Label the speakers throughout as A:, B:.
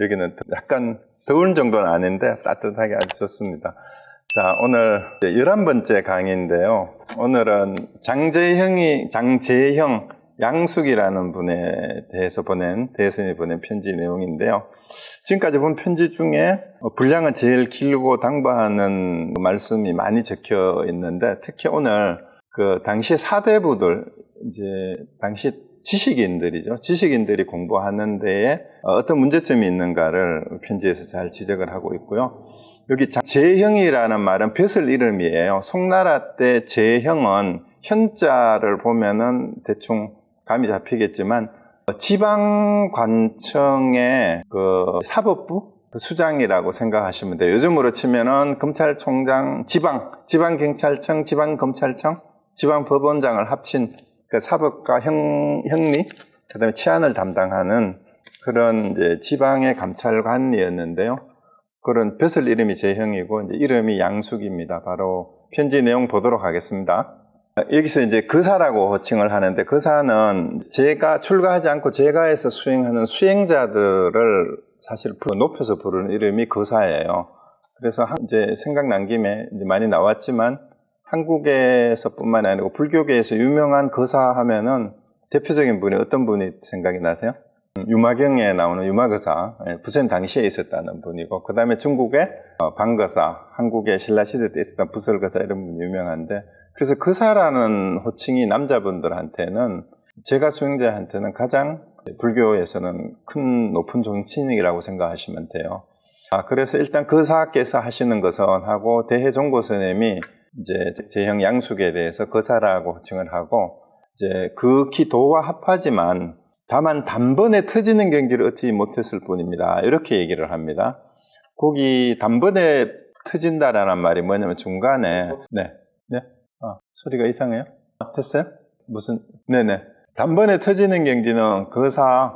A: 여기는 약간 더운 정도는 아닌데 따뜻하게 아주 좋습니다. 자, 오늘 11번째 강의인데요. 오늘은 장재형 양숙이라는 분에 대해서 대선이 보낸 편지 내용인데요. 지금까지 본 편지 중에 분량은 제일 길고 당부하는 말씀이 많이 적혀 있는데, 특히 오늘 그 당시 사대부들, 당시 지식인들이죠. 지식인들이 공부하는 데에 어떤 문제점이 있는가를 편지에서 잘 지적을 하고 있고요. 여기 재형이라는 말은 벼슬 이름이에요. 송나라 때 재형은 현자를 보면은 대충 감이 잡히겠지만 지방관청의 그 사법부 수장이라고 생각하시면 돼요. 요즘으로 치면은 검찰총장, 지방경찰청, 지방검찰청, 지방법원장을 합친 그 사법과 형리, 그 다음에 치안을 담당하는 그런 지방의 감찰관이었는데요. 그런 벼슬 이름이 재형이고, 이름이 양숙입니다. 바로 편지 내용 보도록 하겠습니다. 여기서 거사라고 호칭을 하는데, 거사는 제가 출가하지 않고 제가에서 수행하는 수행자들을 사실 높여서 부르는 이름이 거사예요. 그래서 생각난 김에 많이 나왔지만, 한국에서뿐만 아니고 불교계에서 유명한 거사 하면은 대표적인 분이 어떤 분이 생각이 나세요? 유마경에 나오는 유마거사, 부처님 당시에 있었다는 분이고, 그 다음에 중국의 방거사, 한국의 신라시대 때 있었던 부설거사 이런 분이 유명한데, 그래서 거사라는 호칭이 남자분들한테는, 제가 수행자한테는 가장 불교에서는 큰 높은 정치인이라고 생각하시면 돼요. 그래서 일단 거사께서 하시는 것은 하고, 대해종고스님이 재형 양숙에 대해서 거사라고 호칭을 하고, 극히 도와 합하지만 다만 단번에 터지는 경지를 얻지 못했을 뿐입니다. 이렇게 얘기를 합니다. 거기 단번에 터진다라는 말이 뭐냐면 중간에 소리가 이상해요? 됐어요? 네네. 단번에 터지는 경지는 거사,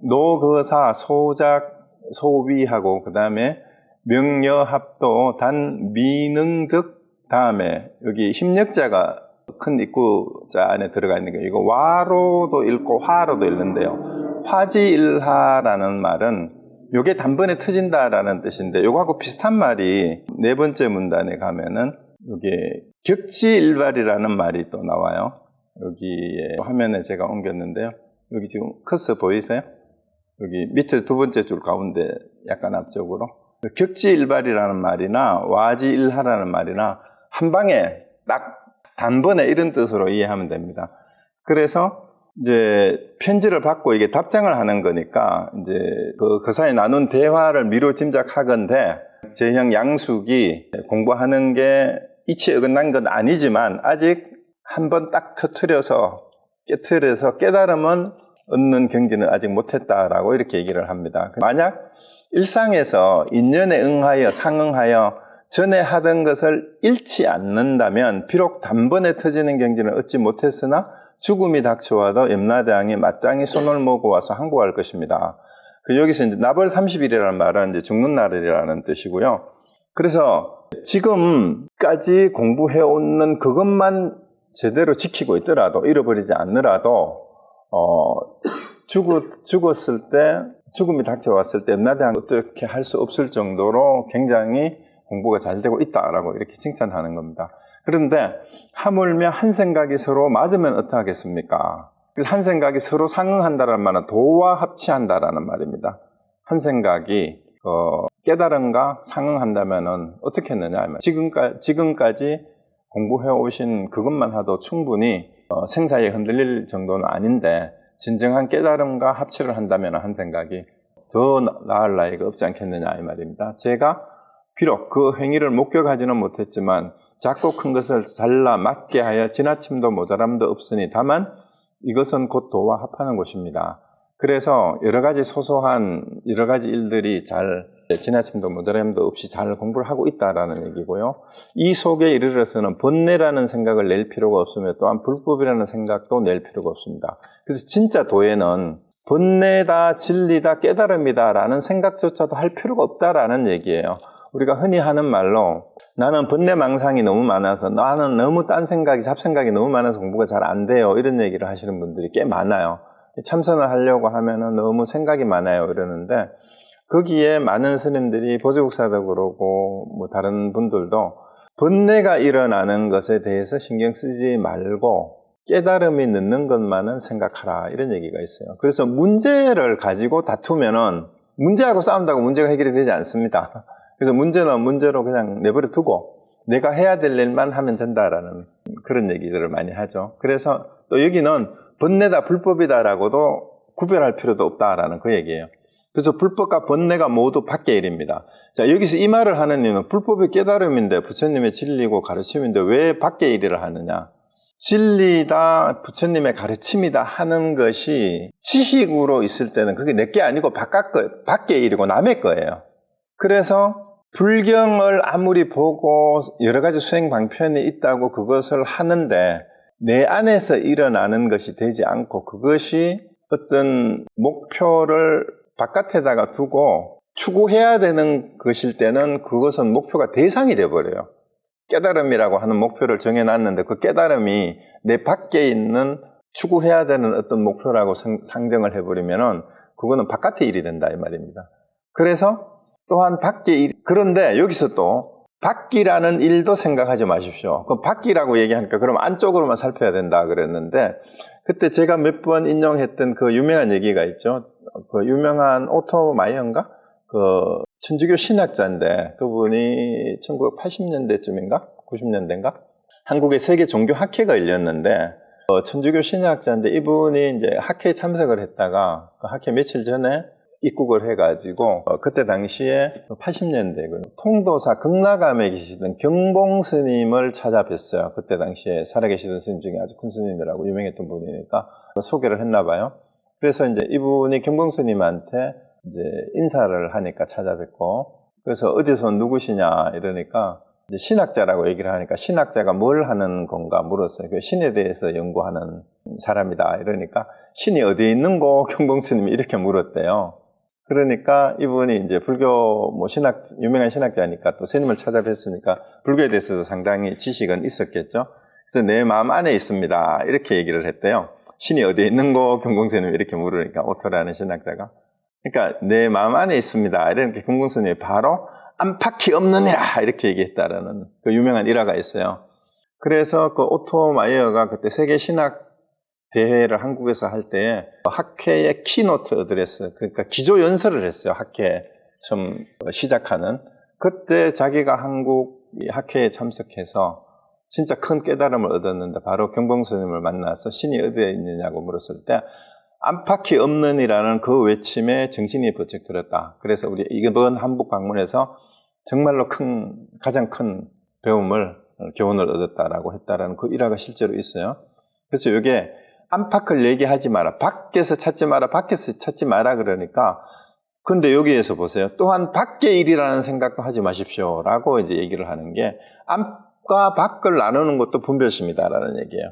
A: 노거사, 소작, 소위하고 그 다음에 명여합도, 단, 미능득, 다음에 여기 힘력자가 큰 입구자 안에 들어가 있는 게, 이거 와로도 읽고 화로도 읽는데요. 화지일하라는 말은 요게 단번에 터진다라는 뜻인데, 요거하고 비슷한 말이 네 번째 문단에 가면은 요게 격지일발이라는 말이 또 나와요. 여기에 화면에 제가 옮겼는데요. 여기 지금 커서 보이세요? 여기 밑에 두 번째 줄 가운데 약간 앞쪽으로 격지일발이라는 말이나 와지일하라는 말이나 한 방에 딱 단번에 이런 뜻으로 이해하면 됩니다. 그래서 편지를 받고 이게 답장을 하는 거니까 그 사이에 나눈 대화를 미루 짐작하건대 재형 양숙이 공부하는 게 이치에 어긋난 건 아니지만 아직 한번 딱 깨트려서 깨달음은 얻는 경지는 아직 못했다라고 이렇게 얘기를 합니다. 만약 일상에서 인연에 응하여 상응하여 전에 하던 것을 잃지 않는다면 비록 단번에 터지는 경지는 얻지 못했으나 죽음이 닥쳐와도 염라대왕이 마땅히 손을 모고 와서 항복할 것입니다. 여기서 나벌 30일이라는 말은 죽는 날이라는 뜻이고요. 그래서 지금까지 공부해오는 그것만 제대로 지키고 있더라도, 잃어버리지 않느라도 죽었을 때, 죽음이 닥쳐왔을 때 염라대왕 어떻게 할 수 없을 정도로 굉장히 공부가 잘 되고 있다라고 이렇게 칭찬하는 겁니다. 그런데 하물며 한 생각이 서로 맞으면 어떡하겠습니까? 그래서 한 생각이 서로 상응한다는 말은 도와 합치한다라는 말입니다. 한 생각이 깨달음과 상응한다면은 어떻게 했느냐 하면, 지금까지 공부해 오신 그것만 해도 충분히 생사에 흔들릴 정도는 아닌데, 진정한 깨달음과 합치를 한다면 한 생각이 더 나을 나이가 없지 않겠느냐 이 말입니다. 제가 비록 그 행위를 목격하지는 못했지만 작고 큰 것을 잘라 맞게 하여 지나침도 모자람도 없으니 다만 이것은 곧 도와 합하는 곳입니다. 그래서 여러 가지 일들이 잘 지나침도 모자람도 없이 잘 공부를 하고 있다라는 얘기고요. 이 속에 이르러서는 번뇌라는 생각을 낼 필요가 없으며 또한 불법이라는 생각도 낼 필요가 없습니다. 그래서 진짜 도에는 번뇌다, 진리다, 깨달음이다 라는 생각조차도 할 필요가 없다라는 얘기예요. 우리가 흔히 하는 말로 나는 번뇌망상이 너무 많아서, 나는 너무 딴 생각이, 잡생각이 너무 많아서 공부가 잘 안 돼요, 이런 얘기를 하시는 분들이 꽤 많아요. 참선을 하려고 하면은 너무 생각이 많아요 이러는데, 거기에 많은 스님들이 보조국사도 그러고 뭐 다른 분들도 번뇌가 일어나는 것에 대해서 신경 쓰지 말고 깨달음이 늦는 것만은 생각하라 이런 얘기가 있어요. 그래서 문제를 가지고 다투면은 문제하고 싸운다고 문제가 해결이 되지 않습니다. 그래서 문제는 문제로 그냥 내버려 두고 내가 해야 될 일만 하면 된다라는 그런 얘기들을 많이 하죠. 그래서 또 여기는 번뇌다 불법이다라고도 구별할 필요도 없다라는 그 얘기예요. 그래서 불법과 번뇌가 모두 밖의 일입니다. 자, 여기서 이 말을 하는 이유는 불법이 깨달음인데 부처님의 진리고 가르침인데 왜 밖의 일을 하느냐. 진리다, 부처님의 가르침이다 하는 것이 지식으로 있을 때는 그게 내게 아니고 밖의 일이고 남의 거예요. 그래서 불경을 아무리 보고 여러 가지 수행 방편이 있다고 그것을 하는데 내 안에서 일어나는 것이 되지 않고 그것이 어떤 목표를 바깥에다가 두고 추구해야 되는 것일 때는 그것은 목표가 대상이 되어버려요. 깨달음이라고 하는 목표를 정해놨는데 그 깨달음이 내 밖에 있는 추구해야 되는 어떤 목표라고 상정을 해버리면은 그거는 바깥의 일이 된다 이 말입니다. 그래서 또한 밖의 일, 그런데 여기서 또 밖이라는 일도 생각하지 마십시오. 그 밖이라고 얘기하니까 그럼 안쪽으로만 살펴야 된다 그랬는데 그때 제가 몇 번 인용했던 그 유명한 얘기가 있죠. 그 유명한 오토마이어인가? 그 천주교 신학자인데 그분이 1980년대쯤인가? 90년대인가? 한국에 세계 종교 학회가 열렸는데 천주교 신학자인데 이분이 이제 학회에 참석을 했다가 그 학회 며칠 전에 입국을 해가지고 그때 당시에 80년대 통도사 극락암에 계시던 경봉 스님을 찾아뵀어요. 그때 당시에 살아계시던 스님 중에 아주 큰 스님이라고 유명했던 분이니까 소개를 했나 봐요. 그래서 이제 이분이 경봉 스님한테 이제 인사를 하니까 찾아뵙고 그래서 어디서 누구시냐 이러니까 이제 신학자라고 얘기를 하니까 신학자가 뭘 하는 건가 물었어요. 그 신에 대해서 연구하는 사람이다 이러니까 신이 어디에 있는고 경봉 스님이 이렇게 물었대요. 그러니까 이분이 이제 불교 뭐 유명한 신학자니까 또 스님을 찾아뵀으니까 불교에 대해서도 상당히 지식은 있었겠죠. 그래서 내 마음 안에 있습니다. 이렇게 얘기를 했대요. 신이 어디에 있는고 경봉 스님이 이렇게 물으니까 오토라는 신학자가. 그러니까 내 마음 안에 있습니다. 이렇게 경봉 스님이 바로 안팎이 없느니라 이렇게 얘기했다라는 그 유명한 일화가 있어요. 그래서 그 오토마이어가 그때 세계 신학 대회를 한국에서 할 때 학회의 키노트 어드레스 그러니까 기조 연설을 했어요. 학회 처음 시작하는 그때 자기가 한국 학회에 참석해서 진짜 큰 깨달음을 얻었는데 바로 경봉 스님을 만나서 신이 어디에 있느냐고 물었을 때 안팎이 없느니라는 그 외침에 정신이 번쩍 들었다. 그래서 우리 이번 한복 방문에서 정말로 가장 큰 교훈을 얻었다라고 했다라는 그 일화가 실제로 있어요. 그래서 이게 안팎을 얘기하지 마라. 밖에서 찾지 마라. 밖에서 찾지 마라. 그러니까 근데 여기에서 보세요. 또한 밖의 일이라는 생각도 하지 마십시오. 라고 이제 얘기를 하는 게 안과 밖을 나누는 것도 분별심이다라는 얘기예요.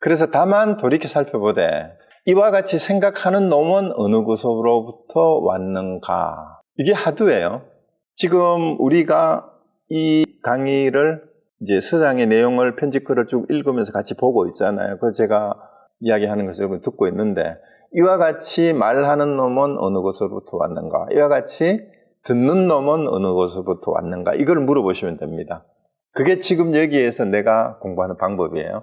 A: 그래서 다만 돌이켜 살펴보되 이와 같이 생각하는 놈은 어느 곳으로부터 왔는가. 이게 하드예요. 지금 우리가 이 강의를 이제 서장의 내용을 편집글을 쭉 읽으면서 같이 보고 있잖아요. 그래서 제가 이야기하는 것을 여러분 듣고 있는데 이와 같이 말하는 놈은 어느 곳으로부터 왔는가? 이와 같이 듣는 놈은 어느 곳으로부터 왔는가? 이걸 물어보시면 됩니다. 그게 지금 여기에서 내가 공부하는 방법이에요.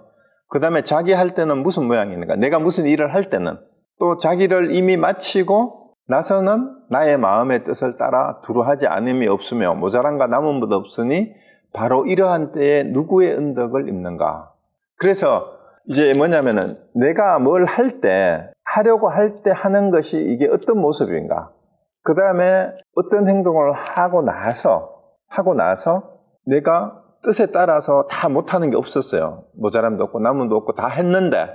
A: 그 다음에 자기 할 때는 무슨 모양이는가? 내가 무슨 일을 할 때는 또 자기를 이미 마치고 나서는 나의 마음의 뜻을 따라 두루 하지 않음이 없으며 모자란가 남은 것 없으니 바로 이러한 때에 누구의 은덕을 입는가? 그래서 이제 뭐냐면은 내가 뭘 할 때 하려고 할 때 하는 것이 이게 어떤 모습인가? 그 다음에 어떤 행동을 하고 나서 내가 뜻에 따라서 다 못하는 게 없었어요. 모자람도 없고 남음도 없고 다 했는데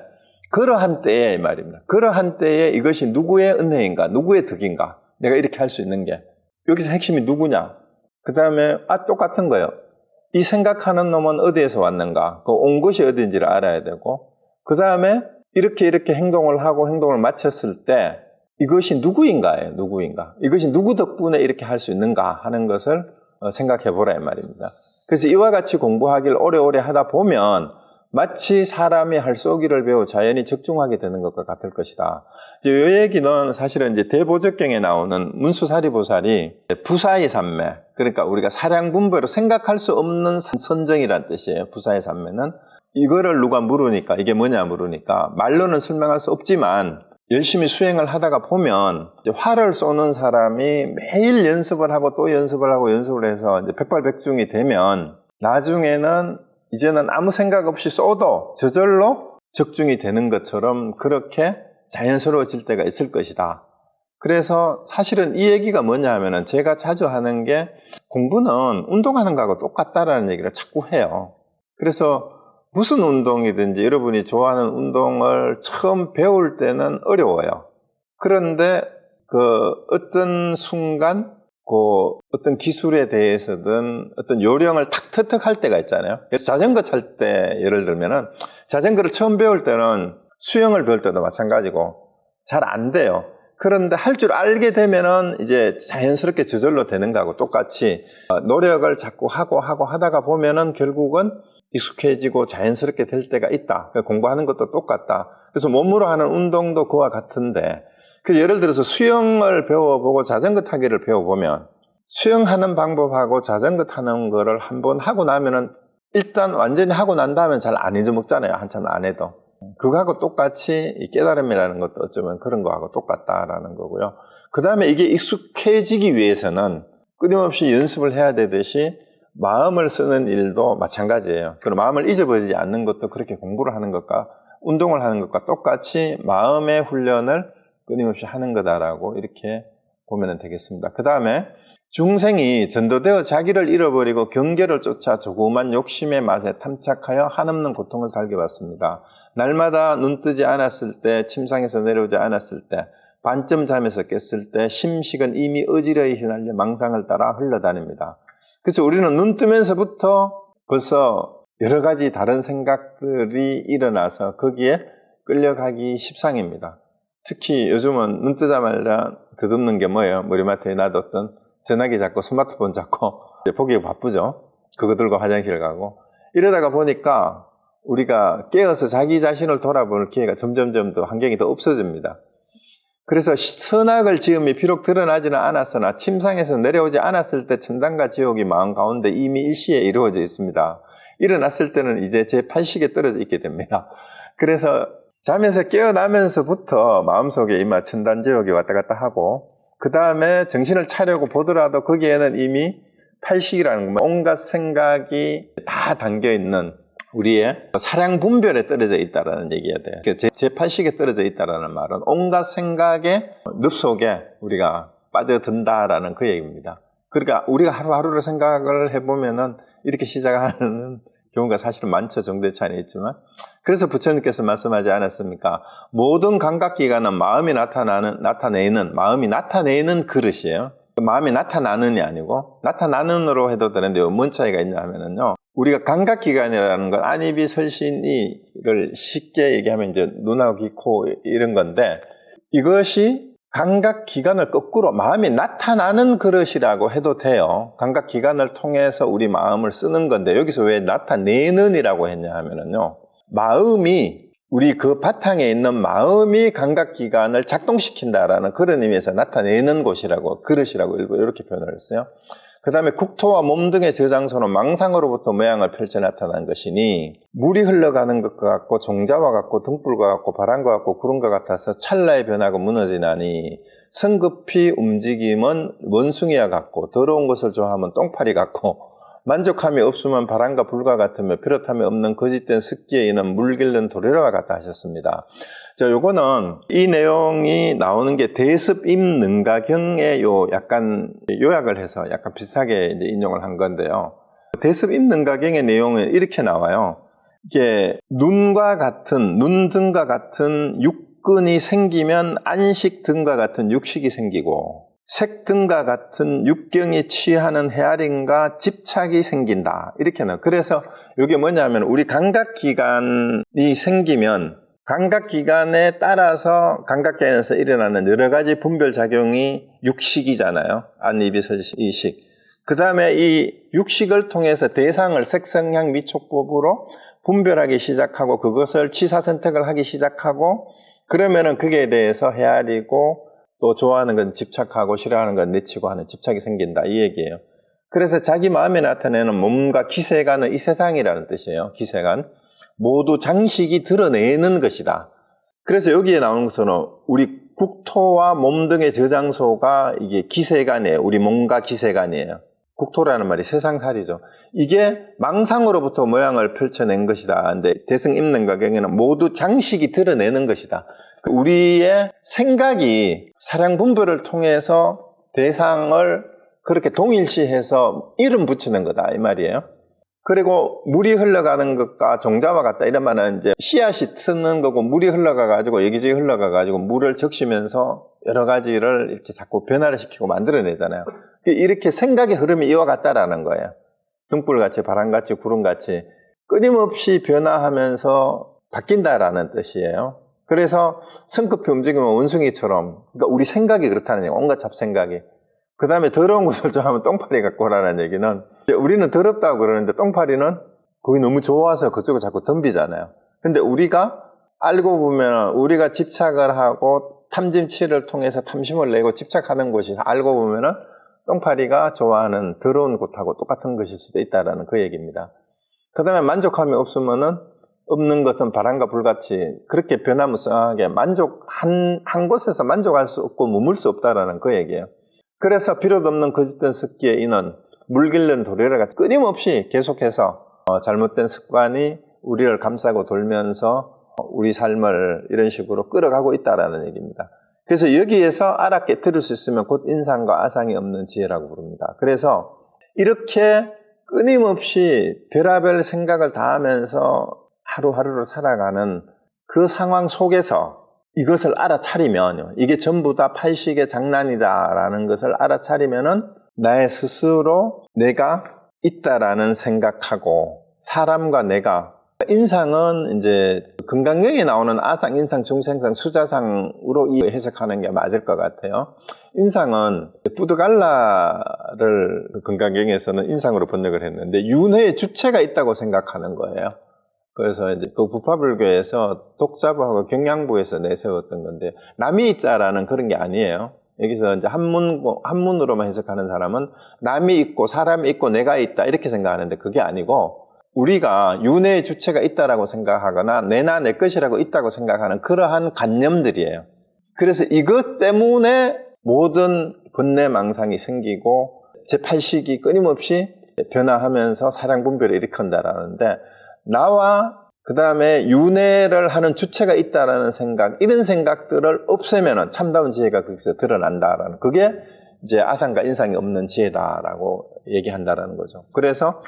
A: 그러한 때에 이 말입니다. 그러한 때에 이것이 누구의 은혜인가? 누구의 덕인가? 내가 이렇게 할 수 있는 게 여기서 핵심이 누구냐? 그 다음에 똑같은 거예요. 이 생각하는 놈은 어디에서 왔는가? 그 온 것이 어디인지를 알아야 되고 그 다음에 이렇게 행동을 하고 행동을 마쳤을 때 이것이 누구인가예요. 누구인가? 이것이 누구 덕분에 이렇게 할 수 있는가 하는 것을 생각해 보라 이 말입니다. 그래서 이와 같이 공부하기를 오래오래 하다 보면 마치 사람이 할 쏘기를 배워 자연히 적중하게 되는 것과 같을 것이다. 이 얘기는 사실은 이제 대보적경에 나오는 문수사리보살이 부사의 산매, 그러니까 우리가 사량분별로 생각할 수 없는 선정이란 뜻이에요. 부사의 산매는 이거를 누가 물으니까, 이게 뭐냐 물으니까 말로는 설명할 수 없지만 열심히 수행을 하다가 보면 이제 활을 쏘는 사람이 매일 연습을 하고 또 연습을 하고 연습을 해서 이제 백발백중이 되면 나중에는 이제는 아무 생각 없이 쏘도 저절로 적중이 되는 것처럼 그렇게 자연스러워질 때가 있을 것이다. 그래서 사실은 이 얘기가 뭐냐 하면은 제가 자주 하는 게 공부는 운동하는 거하고 똑같다라는 얘기를 자꾸 해요. 그래서 무슨 운동이든지 여러분이 좋아하는 운동을 처음 배울 때는 어려워요. 그런데 그 어떤 순간 어떤 기술에 대해서든 어떤 요령을 탁 터득할 때가 있잖아요. 그래서 자전거 탈 때 예를 들면은 자전거를 처음 배울 때는 수영을 배울 때도 마찬가지고 잘 안 돼요. 그런데 할 줄 알게 되면은 이제 자연스럽게 저절로 되는 거하고 똑같이 노력을 자꾸 하고 하다가 보면은 결국은 익숙해지고 자연스럽게 될 때가 있다. 공부하는 것도 똑같다. 그래서 몸으로 하는 운동도 그와 같은데, 예를 들어서 수영을 배워보고 자전거 타기를 배워보면 수영하는 방법하고 자전거 타는 거를 한번 하고 나면은 일단 완전히 하고 난 다음엔 잘 안 잊어먹잖아요. 한참 안 해도. 그거하고 똑같이 이 깨달음이라는 것도 어쩌면 그런 거하고 똑같다라는 거고요. 그 다음에 이게 익숙해지기 위해서는 끊임없이 연습을 해야 되듯이 마음을 쓰는 일도 마찬가지예요. 그리고 마음을 잊어버리지 않는 것도 그렇게 공부를 하는 것과 운동을 하는 것과 똑같이 마음의 훈련을 끊임없이 하는 거다라고 이렇게 보면 되겠습니다. 그 다음에 중생이 전도되어 자기를 잃어버리고 경계를 쫓아 조그만 욕심의 맛에 탐착하여 한없는 고통을 달겨왔습니다. 날마다 눈 뜨지 않았을 때, 침상에서 내려오지 않았을 때, 반쯤 잠에서 깼을 때 심식은 이미 어지러이 휘날려 망상을 따라 흘러다닙니다. 그래서 우리는 눈 뜨면서부터 벌써 여러 가지 다른 생각들이 일어나서 거기에 끌려가기 십상입니다. 특히 요즘은 눈 뜨자마자 더듬는 게 뭐예요? 머리맡에 놔뒀던 전화기 잡고 스마트폰 잡고 보기 바쁘죠? 그거 들고 화장실 가고 이러다가 보니까 우리가 깨어서 자기 자신을 돌아보는 기회가 점점점 더 환경이 더 없어집니다. 그래서 선악을 지음이 비록 드러나지는 않았으나 침상에서 내려오지 않았을 때 천당과 지옥이 마음 가운데 이미 일시에 이루어져 있습니다. 일어났을 때는 이제 제 팔식에 떨어져 있게 됩니다. 그래서 잠에서 깨어나면서부터 마음속에 이마 천당 지옥이 왔다 갔다 하고 그 다음에 정신을 차려고 보더라도 거기에는 이미 팔식이라는 거, 온갖 생각이 다 담겨있는 우리의 사량 분별에 떨어져 있다라는 얘기가 돼요. 제 팔식에 떨어져 있다라는 말은 온갖 생각의 늪 속에 우리가 빠져든다라는 그 얘기입니다. 그러니까 우리가 하루하루를 생각을 해보면은 이렇게 시작하는 경우가 사실은 많죠. 정도의 차이는 있지만. 그래서 부처님께서 말씀하지 않았습니까? 모든 감각기관은 마음이 마음이 나타내는 그릇이에요. 마음이 나타나는이 아니고 나타나는으로 해도 되는데 뭔 차이가 있냐 하면은요. 우리가 감각기관이라는 건 안입이 설신이를 쉽게 얘기하면 이제 눈하고 귀, 코 이런 건데 이것이 감각기관을 거꾸로 마음이 나타나는 그릇이라고 해도 돼요. 감각기관을 통해서 우리 마음을 쓰는 건데 여기서 왜 나타내는 이라고 했냐 하면은요. 마음이 우리 그 바탕에 있는 마음이 감각기관을 작동시킨다라는 그런 의미에서 나타내는 곳이라고 그릇이라고 이렇게 표현을 했어요. 그 다음에 국토와 몸 등의 저장소는 망상으로부터 모양을 펼쳐 나타난 것이니 물이 흘러가는 것과 같고 종자와 같고 등불과 같고 바람과 같고 구름과 같아서 찰나에 변하고 무너지나니 성급히 움직임은 원숭이와 같고 더러운 것을 좋아하면 똥파리 같고 만족함이 없으면 바람과 불과 같으며 비롯함이 없는 거짓된 습기에 있는 물길른 도래와 같다 하셨습니다. 요거는 이 내용이 나오는 게 대습임능가경의 약간 요약을 해서 약간 비슷하게 이제 인용을 한 건데요. 대습임능가경의 내용은 이렇게 나와요. 이게 눈 등과 같은 육근이 생기면 안식 등과 같은 육식이 생기고 색 등과 같은 육경이 취하는 헤아림과 집착이 생긴다. 이렇게 나와요. 그래서 이게 뭐냐면 우리 감각기관이 생기면 감각기관에 따라서 감각기관에서 일어나는 여러 가지 분별작용이 육식이잖아요. 안입이설이식. 그 다음에 이 육식을 통해서 대상을 색성향 미촉법으로 분별하기 시작하고 그것을 취사 선택을 하기 시작하고 그러면은 그게 대해서 헤아리고 또 좋아하는 건 집착하고 싫어하는 건 내치고 하는 집착이 생긴다 이 얘기예요. 그래서 자기 마음에 나타내는 몸과 기세간은 이 세상이라는 뜻이에요. 기세간. 모두 장식이 드러내는 것이다. 그래서 여기에 나오는 것은 우리 국토와 몸 등의 저장소가 이게 기세간이에요. 우리 몸과 기세간이에요. 국토라는 말이 세상살이죠. 이게 망상으로부터 모양을 펼쳐낸 것이다. 근데 대승 입는가경에는 모두 장식이 드러내는 것이다. 우리의 생각이 사량 분별을 통해서 대상을 그렇게 동일시해서 이름 붙이는 거다 이 말이에요. 그리고 물이 흘러가는 것과 종자와 같다 이런 말은 이제 씨앗이 트는 거고 물이 흘러가가지고 여기저기 흘러가가지고 물을 적시면서 여러 가지를 이렇게 자꾸 변화를 시키고 만들어내잖아요. 이렇게 생각의 흐름이 이와 같다라는 거예요. 등불같이 바람같이 구름같이 끊임없이 변화하면서 바뀐다라는 뜻이에요. 그래서 성급히 움직이면 원숭이처럼 그러니까 우리 생각이 그렇다는 얘기예요. 온갖 잡생각이. 그 다음에 더러운 것을 좋아하면 똥파리 갖고 오라는 얘기는 우리는 더럽다고 그러는데 똥파리는 그게 너무 좋아서 그쪽을 자꾸 덤비잖아요. 근데 우리가 알고 보면 우리가 집착을 하고 탐진치를 통해서 탐심을 내고 집착하는 곳이 알고 보면은 똥파리가 좋아하는 더러운 곳하고 똑같은 것일 수도 있다라는 그 얘기입니다. 그 다음에 만족함이 없으면은 없는 것은 바람과 불같이 그렇게 변화무쌍하게 한 곳에서 만족할 수 없고 머물 수 없다라는 그 얘기예요. 그래서 필요도 없는 거짓된 습기에 인은 물 길른 도래가 끊임없이 계속해서 잘못된 습관이 우리를 감싸고 돌면서 우리 삶을 이런 식으로 끌어가고 있다라는 얘기입니다. 그래서 여기에서 알아 깨뜨릴 수 있으면 곧 인상과 아상이 없는 지혜라고 부릅니다. 그래서 이렇게 끊임없이 별의별 생각을 다 하면서 하루하루를 살아가는 그 상황 속에서 이것을 알아차리면 이게 전부 다 팔식의 장난이다라는 것을 알아차리면은 나의 스스로 내가 있다라는 생각하고 사람과 내가 인상은 이제 금강경에 나오는 아상, 인상, 중생상, 수자상으로 해석하는 게 맞을 것 같아요. 인상은 뿌드갈라를 금강경에서는 인상으로 번역을 했는데 윤회의 주체가 있다고 생각하는 거예요. 그래서 이제 그 부파불교에서 독자부하고 경양부에서 내세웠던 건데 남이 있다라는 그런 게 아니에요. 여기서 이제 한문으로만 해석하는 사람은 남이 있고 사람이 있고 내가 있다 이렇게 생각하는데 그게 아니고 우리가 윤회의 주체가 있다라고 생각하거나 내나 내 것이라고 있다고 생각하는 그러한 관념들이에요. 그래서 이것 때문에 모든 번뇌망상이 생기고 제8식이 끊임없이 변화하면서 사량분별을 일으킨다라는데 나와 그 다음에 윤회를 하는 주체가 있다라는 생각 이런 생각들을 없애면은 참다운 지혜가 거기서 드러난다라는 그게 이제 아상과 인상이 없는 지혜다라고 얘기한다라는 거죠. 그래서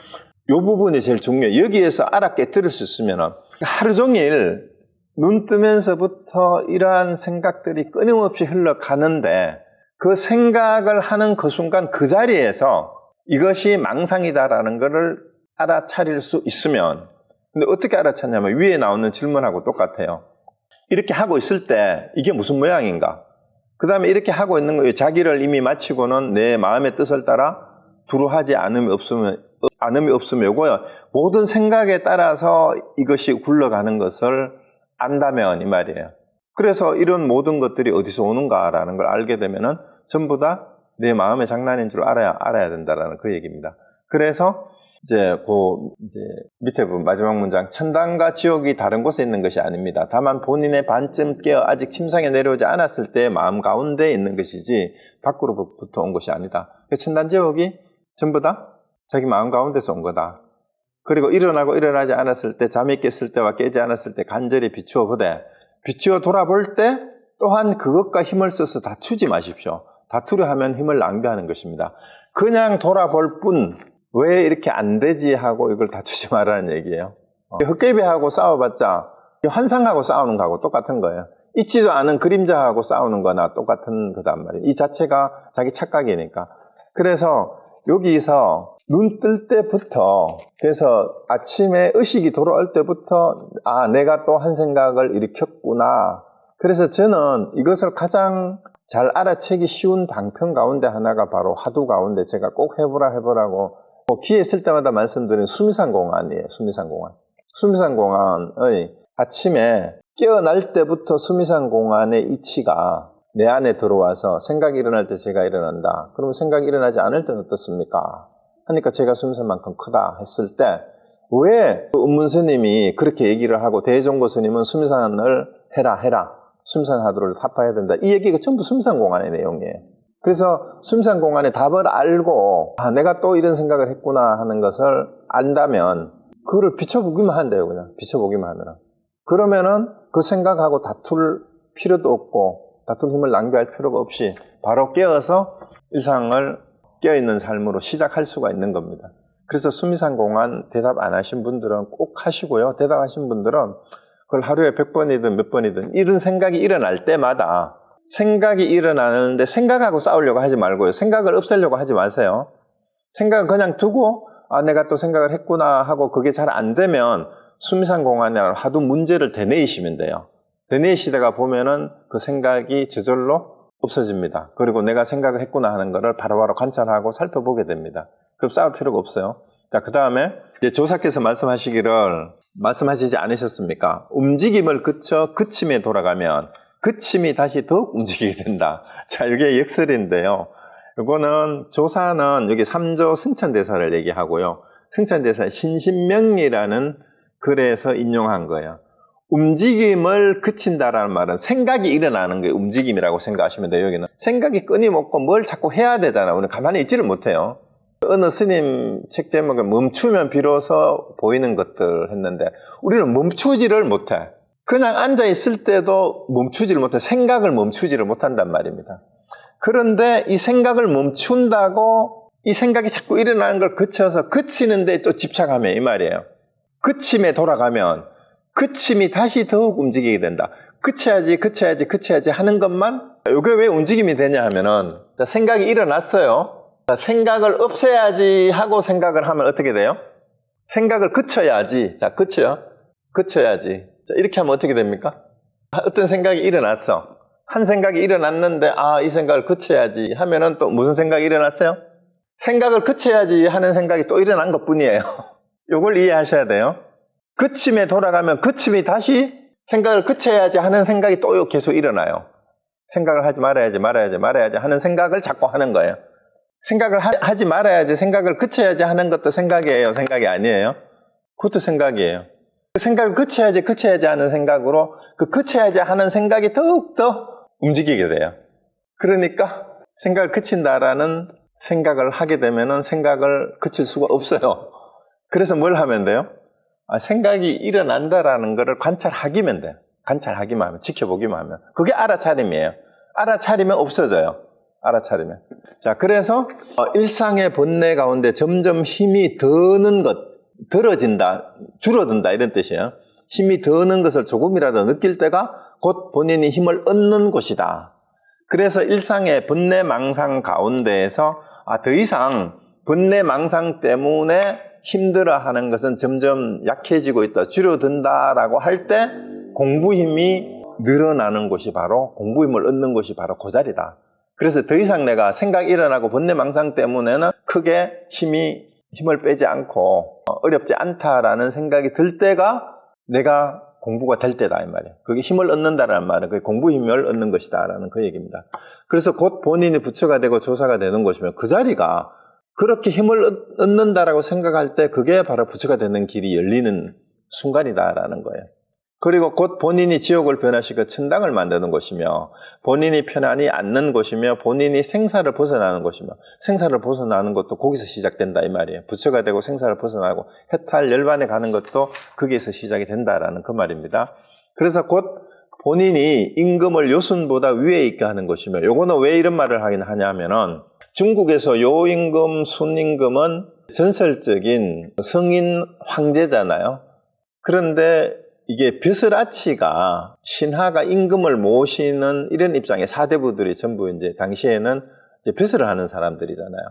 A: 이 부분이 제일 중요해요. 여기에서 알아 깨뜨릴 수 있으면은 하루 종일 눈 뜨면서부터 이러한 생각들이 끊임없이 흘러가는데 그 생각을 하는 그 순간 그 자리에서 이것이 망상이다라는 것을 알아차릴 수 있으면 근데 어떻게 알아챘냐면 위에 나오는 질문하고 똑같아요. 이렇게 하고 있을 때 이게 무슨 모양인가? 그 다음에 이렇게 하고 있는 거예요. 자기를 이미 마치고는 내 마음의 뜻을 따라 두루하지 않음이 없으면 요거요. 모든 생각에 따라서 이것이 굴러가는 것을 안다면 이 말이에요. 그래서 이런 모든 것들이 어디서 오는가라는 걸 알게 되면은 전부 다 내 마음의 장난인 줄 알아야 된다라는 그 얘기입니다. 그래서 이제 밑에 보면 마지막 문장 천당과 지옥이 다른 곳에 있는 것이 아닙니다. 다만 본인의 반쯤 깨어 아직 침상에 내려오지 않았을 때 마음 가운데 있는 것이지 밖으로부터 온 것이 아니다. 천당 지옥이 전부 다 자기 마음 가운데서 온 거다. 그리고 일어나고 일어나지 않았을 때 잠이 깼을 때와 깨지 않았을 때 간절히 비추어 보되 비추어 돌아볼 때 또한 그것과 힘을 써서 다투지 마십시오. 다투려 하면 힘을 낭비하는 것입니다. 그냥 돌아볼 뿐 왜 이렇게 안 되지 하고 이걸 다투지 말라는 얘기예요. 헛개비하고 싸워봤자 환상하고 싸우는 거하고 똑같은 거예요. 있지도 않은 그림자하고 싸우는 거나 똑같은 거단 말이에요. 이 자체가 자기 착각이니까. 그래서 여기서 눈 뜰 때부터 그래서 아침에 의식이 돌아올 때부터 내가 또 한 생각을 일으켰구나. 그래서 저는 이것을 가장 잘 알아채기 쉬운 방편 가운데 하나가 바로 화두 가운데 제가 꼭 해보라고 기회 있을 때마다 말씀드리는 수미산공안이에요. 수미산공안. 수미산공안의 아침에 깨어날 때부터 수미산공안의 이치가 내 안에 들어와서 생각이 일어날 때 제가 일어난다. 그러면 생각이 일어나지 않을 때는 어떻습니까? 하니까 제가 수미산만큼 크다 했을 때 왜 은문 스님이 그렇게 얘기를 하고 대종고 스님은 수미산을 해라. 수미산 하도를 타파해야 된다. 이 얘기가 전부 수미산공안의 내용이에요. 그래서 수미산공안의 답을 알고 내가 또 이런 생각을 했구나 하는 것을 안다면 그거를 비춰보기만 한대요. 그냥 비춰보기만 하면. 그러면은 그 생각하고 다툴 필요도 없고 다툴 힘을 낭비할 필요가 없이 바로 깨어서 일상을 깨어있는 삶으로 시작할 수가 있는 겁니다. 그래서 수미산공안 대답 안 하신 분들은 꼭 하시고요. 대답하신 분들은 그걸 하루에 100번이든 몇 번이든 이런 생각이 일어날 때마다 생각이 일어나는데 생각하고 싸우려고 하지 말고요. 생각을 없애려고 하지 마세요. 생각은 그냥 두고 내가 또 생각을 했구나 하고 그게 잘 안 되면 수미산공안에 하도 문제를 되뇌이시면 돼요. 되뇌이시다가 보면은 그 생각이 저절로 없어집니다. 그리고 내가 생각을 했구나 하는 거를 바로바로 관찰하고 살펴보게 됩니다. 그럼 싸울 필요가 없어요. 자, 그 다음에 이제 조사께서 말씀하시지 않으셨습니까? 움직임을 그쳐 그침에 돌아가면 그침이 다시 더욱 움직이게 된다. 자, 이게 역설인데요. 이거는 조사는 여기 3조 승천대사를 얘기하고요. 승천대사 신신명리라는 글에서 인용한 거예요. 움직임을 그친다라는 말은 생각이 일어나는 게 움직임이라고 생각하시면 돼요. 여기는 생각이 끊임없고 뭘 자꾸 해야 되잖아. 우리는 가만히 있지를 못해요. 어느 스님 책 제목에 멈추면 비로소 보이는 것들 했는데 우리는 멈추지를 못해. 그냥 앉아있을 때도 멈추지를 못해. 생각을 멈추지를 못한단 말입니다. 그런데 이 생각을 멈춘다고 이 생각이 자꾸 일어나는 걸 그쳐서 그치는데 또 집착하면 이 말이에요. 그침에 돌아가면 그침이 다시 더욱 움직이게 된다. 그쳐야지 하는 것만 이게 왜 움직임이 되냐 하면은 생각이 일어났어요. 생각을 없애야지 하고 생각을 하면 어떻게 돼요? 생각을 그쳐야지. 자, 그쳐야지. 자, 이렇게 하면 어떻게 됩니까? 어떤 생각이 일어났어. 한 생각이 일어났는데 이 생각을 그쳐야지 하면은 또 무슨 생각이 일어났어요? 생각을 그쳐야지 하는 생각이 또 일어난 것뿐이에요. 이걸 이해하셔야 돼요. 그침에 돌아가면 그침이 다시 생각을 그쳐야지 하는 생각이 또 계속 일어나요. 생각을 하지 말아야지 하는 생각을 자꾸 하는 거예요. 생각을 하지 말아야지, 생각을 그쳐야지 하는 것도 생각이에요? 생각이 아니에요? 그것도 생각이에요. 생각을 그쳐야지 하는 생각으로 그 그쳐야지 하는 생각이 더욱더 움직이게 돼요. 그러니까 생각을 그친다라는 생각을 하게 되면은 생각을 그칠 수가 없어요. 그래서 뭘 하면 돼요? 생각이 일어난다라는 것을 관찰하기만 돼요. 관찰하기만 하면, 지켜보기만 하면. 그게 알아차림이에요. 알아차리면 없어져요. 알아차리면. 자, 그래서 일상의 번뇌 가운데 점점 힘이 드는 것, 들어진다, 줄어든다 이런 뜻이에요. 힘이 드는 것을 조금이라도 느낄 때가 곧 본인이 힘을 얻는 곳이다. 그래서 일상의 번뇌 망상 가운데에서 더 이상 번뇌 망상 때문에 힘들어하는 것은 점점 약해지고 있다, 줄어든다라고 할 때 공부 힘이 늘어나는 곳이 바로, 공부 힘을 얻는 곳이 바로 그 자리다. 그래서 더 이상 내가 생각이 일어나고 번뇌 망상 때문에는 크게 힘을 빼지 않고 어렵지 않다라는 생각이 들 때가 내가 공부가 될 때다 이 말이에요. 그게 힘을 얻는다라는 말은 그게 공부 힘을 얻는 것이다라는 그 얘기입니다. 그래서 곧 본인이 부처가 되고 조사가 되는 것이면 그 자리가 그렇게 힘을 얻는다라고 생각할 때 그게 바로 부처가 되는 길이 열리는 순간이다라는 거예요. 그리고 곧 본인이 지옥을 변화시켜 천당을 만드는 곳이며 본인이 편안히 앉는 곳이며 본인이 생사를 벗어나는 곳이며 생사를 벗어나는 것도 거기서 시작된다 이 말이에요. 부처가 되고 생사를 벗어나고 해탈 열반에 가는 것도 거기에서 시작이 된다라는 그 말입니다. 그래서 곧 본인이 임금을 요순보다 위에 있게 하는 것이며 요거는 왜 이런 말을 하긴 하냐면은 중국에서 요임금, 순임금은 전설적인 성인 황제잖아요. 그런데 이게 벼슬아치가 신하가 임금을 모시는 이런 입장의 사대부들이 전부 이제 당시에는 이제 벼슬을 하는 사람들이잖아요.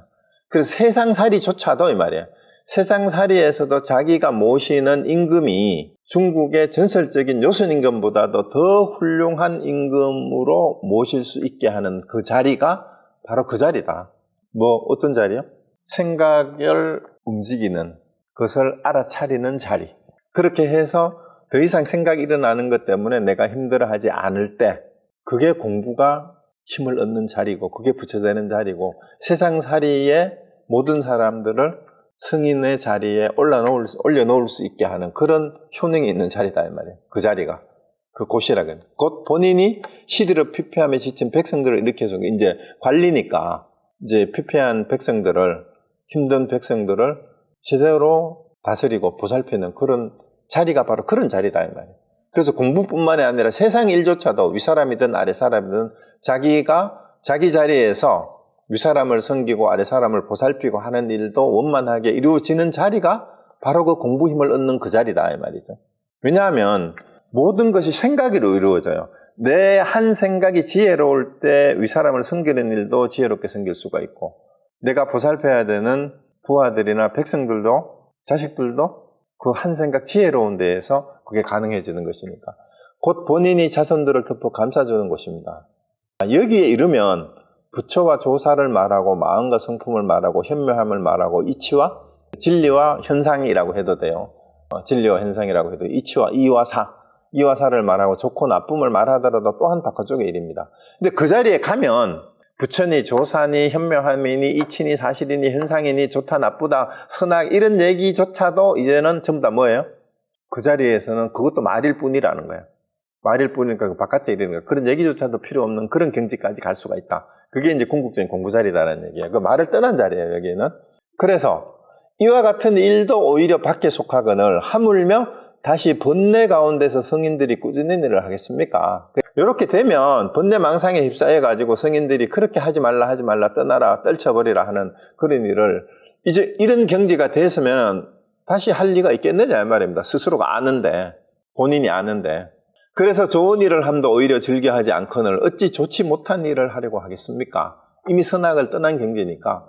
A: 그래서 세상살이조차도 이 말이에요. 세상살이에서도 자기가 모시는 임금이 중국의 전설적인 요순임금보다도 더 훌륭한 임금으로 모실 수 있게 하는 그 자리가 바로 그 자리다. 어떤 자리요? 생각을 움직이는, 그것을 알아차리는 자리. 그렇게 해서 더 이상 생각이 일어나는 것 때문에 내가 힘들어하지 않을 때 그게 공부가 힘을 얻는 자리고 그게 부처되는 자리고 세상살이의 모든 사람들을 승인의 자리에 올려놓을 수 있게 하는 그런 효능이 있는 자리다 이 말이에요. 그 자리가 그 곳이라고. 곧 본인이 시들어 피폐함에 지친 백성들을 일으켜서 이제 관리니까 이제 피폐한 백성들을 힘든 백성들을 제대로 다스리고 보살피는 그런 자리가 바로 그런 자리다 이 말이에요. 그래서 공부뿐만이 아니라 세상 일조차도 윗사람이든 아랫사람이든 자기가 자기 자리에서 윗사람을 섬기고 아랫사람을 보살피고 하는 일도 원만하게 이루어지는 자리가 바로 그 공부 힘을 얻는 그 자리다 이 말이죠. 왜냐하면 모든 것이 생각으로 이루어져요. 내 한 생각이 지혜로울 때 윗사람을 섬기는 일도 지혜롭게 섬길 수가 있고 내가 보살펴야 되는 부하들이나 백성들도 자식들도 그 한 생각 지혜로운 데에서 그게 가능해지는 것이니까 곧 본인이 자손들을 덮어 감싸주는 것입니다. 여기에 이르면 부처와 조사를 말하고 마음과 성품을 말하고 현묘함을 말하고 이치와 진리와 현상이라고 해도 돼요. 진리와 현상이라고 해도 이치와 이와 사를 말하고 좋고 나쁨을 말하더라도 또한 바깥쪽의 일입니다. 근데 그 자리에 가면 부처니 조사니 현묘함이니 이치니 사실이니 현상이니 좋다 나쁘다 선악 이런 얘기조차도 이제는 전부 다 뭐예요? 그 자리에서는 그것도 말일 뿐이라는 거예요. 말일 뿐이니까 그 바깥에 이르는 거예요. 그런 얘기조차도 필요 없는 그런 경지까지 갈 수가 있다. 그게 이제 궁극적인 공부 자리다라는 얘기예요. 그 말을 떠난 자리예요, 여기는. 그래서 이와 같은 일도 오히려 밖에 속하거늘 하물며 다시 번뇌 가운데서 성인들이 꾸준히 일을 하겠습니까? 이렇게 되면 번뇌 망상에 휩싸여가지고 성인들이 그렇게 하지 말라 떠나라 떨쳐버리라 하는 그런 일을 이제 이런 경지가 됐으면 다시 할 리가 있겠느냐 이 말입니다. 스스로가 아는데 본인이 아는데 그래서 좋은 일을 함도 오히려 즐겨하지 않거늘 어찌 좋지 못한 일을 하려고 하겠습니까? 이미 선악을 떠난 경지니까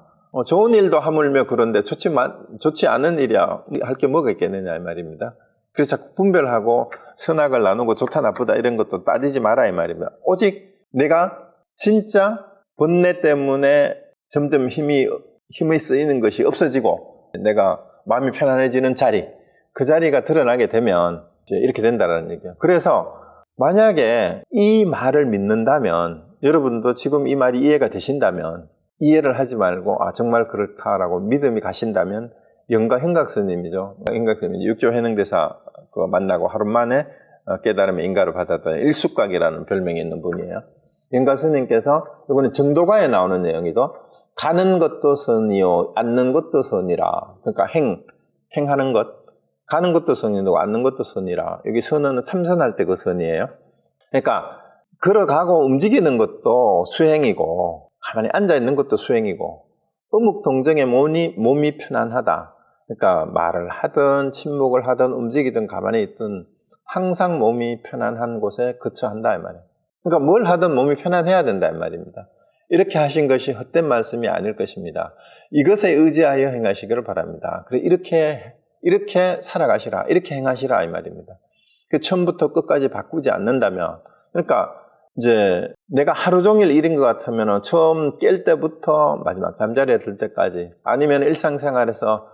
A: 좋은 일도 하물며 그런데 좋지 않은 일이야 할 게 뭐가 있겠느냐 이 말입니다. 그래서 자꾸 분별하고 선악을 나누고 좋다 나쁘다 이런 것도 따지지 마라 이 말입니다. 오직 내가 진짜 번뇌 때문에 점점 힘이 쓰이는 것이 없어지고 내가 마음이 편안해지는 자리 그 자리가 드러나게 되면 이제 이렇게 된다는 얘기예요. 그래서 만약에 이 말을 믿는다면 여러분도 지금 이 말이 이해가 되신다면 이해를 하지 말고 정말 그렇다라고 믿음이 가신다면 영가 현각스님이죠. 현각스님이 육조 해능대사 그거 만나고 하루 만에 깨달음의 인가를 받았던 일숙각이라는 별명이 있는 분이에요. 영가스님께서 이거는 정도가에 나오는 내용이죠. 가는 것도 선이요 앉는 것도 선이라. 그러니까 행하는 것 가는 것도 선이고 앉는 것도 선이라. 여기 선은 참선할 때 그 선이에요. 그러니까 걸어가고 움직이는 것도 수행이고 가만히 앉아있는 것도 수행이고 어묵동정에 몸이 편안하다. 그러니까 말을 하든 침묵을 하든 움직이든 가만히 있든 항상 몸이 편안한 곳에 거처한다 이 말이에요. 그러니까 뭘 하든 몸이 편안해야 된다 이 말입니다. 이렇게 하신 것이 헛된 말씀이 아닐 것입니다. 이것에 의지하여 행하시기를 바랍니다. 그래 이렇게 살아가시라, 이렇게 행하시라 이 말입니다. 그 처음부터 끝까지 바꾸지 않는다면, 그러니까 이제 내가 하루 종일 일인 것 같으면 처음 깰 때부터 마지막 잠자리에 들 때까지, 아니면 일상생활에서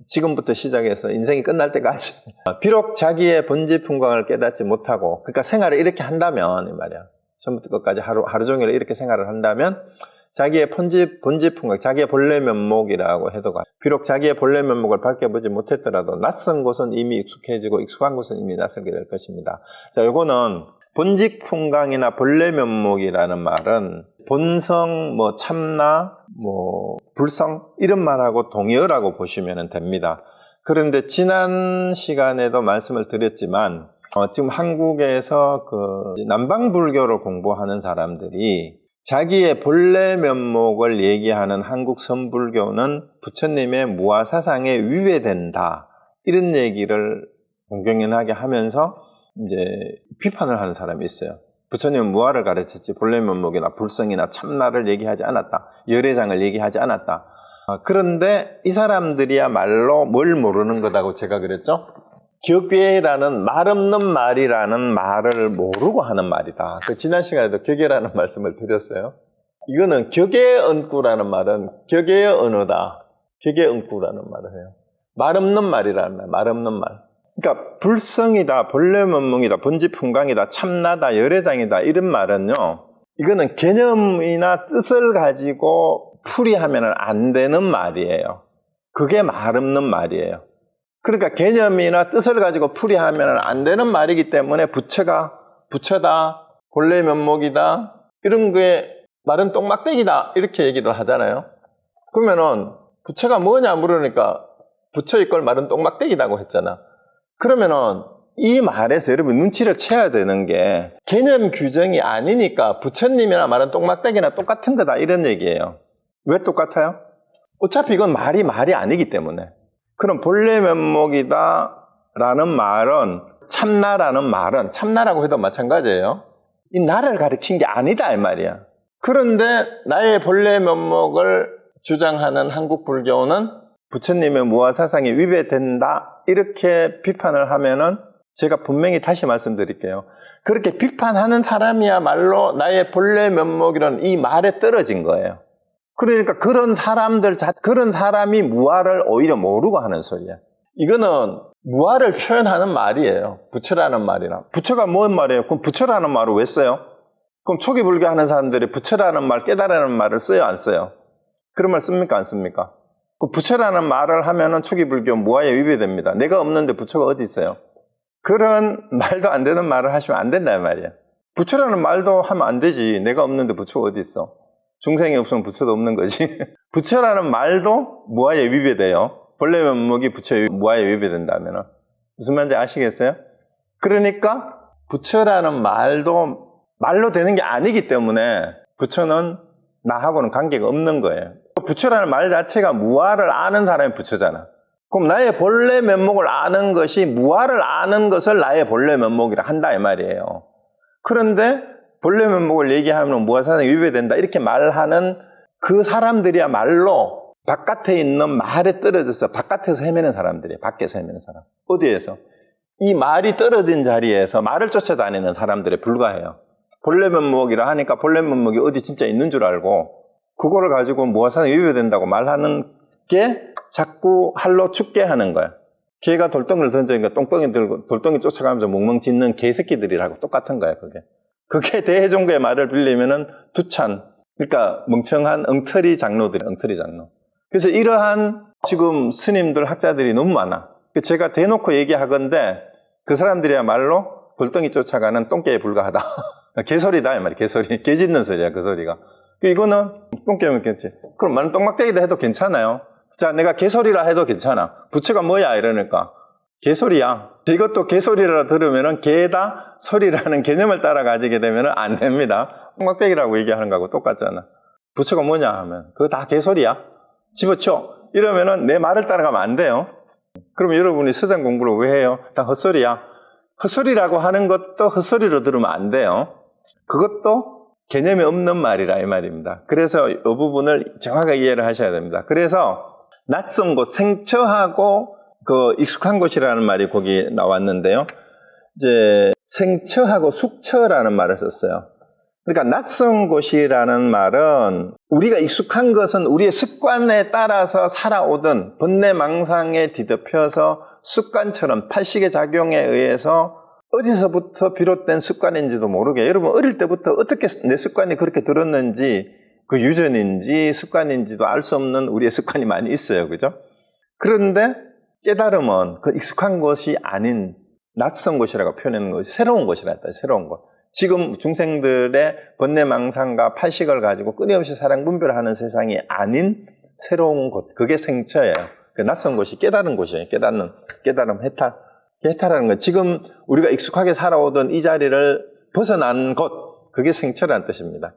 A: 지금부터 시작해서 인생이 끝날 때까지 비록 자기의 본질 풍광을 깨닫지 못하고, 그러니까 생활을 이렇게 한다면 이 말이야. 처음부터 끝까지 하루 종일 이렇게 생활을 한다면 자기의 본질 풍광, 자기의 본래 면목이라고 해도 비록 자기의 본래 면목을 밝혀보지 못했더라도 낯선 곳은 이미 익숙해지고 익숙한 곳은 이미 낯설게 될 것입니다. 자, 요거는 본직 풍광이나 본래 면목이라는 말은 본성, 참나, 불성 이런 말하고 동의어라고 보시면 됩니다. 그런데 지난 시간에도 말씀을 드렸지만 지금 한국에서 남방불교를 공부하는 사람들이 자기의 본래 면목을 얘기하는 한국 선불교는 부처님의 무아사상에 위배된다 이런 얘기를 공경연하게 하면서 이제 비판을 하는 사람이 있어요. 부처님은 무아를 가르쳤지 본래 면목이나 불성이나 참나를 얘기하지 않았다. 열애장을 얘기하지 않았다. 그런데 이 사람들이야말로 뭘 모르는 거다고 제가 그랬죠? 격외라는 말 없는 말이라는 말을 모르고 하는 말이다. 지난 시간에도 격외라는 말씀을 드렸어요. 이거는 격외언구라는 말은 격외의 언어다. 격외언구라는 말을 해요. 말 없는 말이라는 말, 말 없는 말. 그러니까 불성이다, 본래면목이다, 본지풍강이다, 참나다, 열애장이다 이런 말은요, 이거는 개념이나 뜻을 가지고 풀이하면 안 되는 말이에요. 그게 말 없는 말이에요. 그러니까 개념이나 뜻을 가지고 풀이하면 안 되는 말이기 때문에 부처다, 본래면목이다 이런 게 말은 똥막대기다 이렇게 얘기를 하잖아요. 그러면은 부처가 뭐냐 물으니까 부처의 걸 말은 똥막대기라고 했잖아. 그러면은 이 말에서 여러분 눈치를 채야 되는 게 개념 규정이 아니니까 부처님이나 말은 똥막대기나 똑같은 거다 이런 얘기예요. 왜 똑같아요? 어차피 이건 말이 아니기 때문에. 그럼 본래면목이다 라는 말은 참나라는 말은 참나라고 해도 마찬가지예요. 이 나를 가르친 게 아니다 이 말이야. 그런데 나의 본래면목을 주장하는 한국 불교는 부처님의 무아사상이 위배된다 이렇게 비판을 하면은 제가 분명히 다시 말씀드릴게요. 그렇게 비판하는 사람이야말로 나의 본래면목이라는 이 말에 떨어진 거예요. 그러니까 그런 사람이 무아를 오히려 모르고 하는 소리야. 이거는 무아를 표현하는 말이에요. 부처라는 말이랑. 부처가 뭔 말이에요? 그럼 부처라는 말을 왜 써요? 그럼 초기 불교 하는 사람들이 부처라는 말, 깨달으라는 말을 써요, 안 써요? 그런 말 씁니까, 안 씁니까? 그 부처라는 말을 하면은 초기 불교 무아에 위배됩니다. 내가 없는데 부처가 어디 있어요? 그런 말도 안 되는 말을 하시면 안 된다, 이 말이야. 부처라는 말도 하면 안 되지. 내가 없는데 부처가 어디 있어? 중생이 없으면 부처도 없는 거지. 부처라는 말도 무아에 위배돼요. 본래면목이 부처의 무아에 위배된다면 무슨 말인지 아시겠어요? 그러니까 부처라는 말로 되는 게 아니기 때문에 부처는 나하고는 관계가 없는 거예요. 부처라는 말 자체가 무아를 아는 사람이 부처잖아. 그럼 나의 본래 면목을 아는 것이 무아를 아는 것을 나의 본래 면목이라 한다 이 말이에요. 그런데 본래 면목을 얘기하면 무아사상이 위배된다 이렇게 말하는 그 사람들이야말로 바깥에 있는 말에 떨어져서 바깥에서 헤매는 사람들이에요. 밖에서 헤매는 사람. 어디에서? 이 말이 떨어진 자리에서 말을 쫓아다니는 사람들에 불과해요. 본래 면목이라 하니까 본래 면목이 어디 진짜 있는 줄 알고 그거를 가지고 무아사상이 위배된다고 말하는 게 자꾸 할로 죽게 하는 거야. 개가 돌덩이를 던지니까 똥덩이 들고 돌덩이 쫓아가면서 멍멍 짖는 개새끼들이라고 똑같은 거야, 그게. 그게 대종교의 말을 빌리면은 두찬, 그러니까 멍청한 엉터리 장로. 그래서 이러한 지금 스님들 학자들이 너무 많아. 제가 대놓고 얘기하건대 그 사람들이야말로 돌덩이 쫓아가는 똥개에 불과하다. 개소리다, 이 말이야, 개소리. 개 짖는 소리야, 그 소리가. 이거는 똥개면 괜찮지. 그럼 말은 똥막대기다 해도 괜찮아요. 자, 내가 개소리라 해도 괜찮아. 부처가 뭐야? 이러니까. 개소리야. 이것도 개소리라 들으면은 개다 소리라는 개념을 따라 가지게 되면은 안 됩니다. 똥막대기라고 얘기하는 거하고 똑같잖아. 부처가 뭐냐 하면 그거 다 개소리야. 집어쳐. 이러면은 내 말을 따라가면 안 돼요. 그럼 여러분이 서장 공부를 왜 해요? 다 헛소리야. 헛소리라고 하는 것도 헛소리로 들으면 안 돼요. 그것도 개념이 없는 말이라 이 말입니다. 그래서 이 부분을 정확하게 이해를 하셔야 됩니다. 그래서 낯선 곳, 생처하고 그 익숙한 곳이라는 말이 거기 나왔는데요. 이제 생처하고 숙처라는 말을 썼어요. 그러니까 낯선 곳이라는 말은 우리가 익숙한 것은 우리의 습관에 따라서 살아오던 번뇌망상에 뒤덮여서 습관처럼 팔식의 작용에 의해서 어디서부터 비롯된 습관인지도 모르게 여러분 어릴 때부터 어떻게 내 습관이 그렇게 들었는지 그 유전인지 습관인지도 알 수 없는 우리의 습관이 많이 있어요. 그죠? 그런데 깨달음은 그 익숙한 것이 아닌 낯선 곳이라고 표현하는 것이 새로운 곳이라 했다. 새로운 곳. 지금 중생들의 번뇌망상과 팔식을 가지고 끊임없이 사랑 분별하는 세상이 아닌 새로운 곳. 그게 생처예요. 그 낯선 곳이 깨달은 곳이에요. 깨달음, 해탈하는 것. 지금 우리가 익숙하게 살아오던 이 자리를 벗어난 곳. 그게 생처라는 뜻입니다.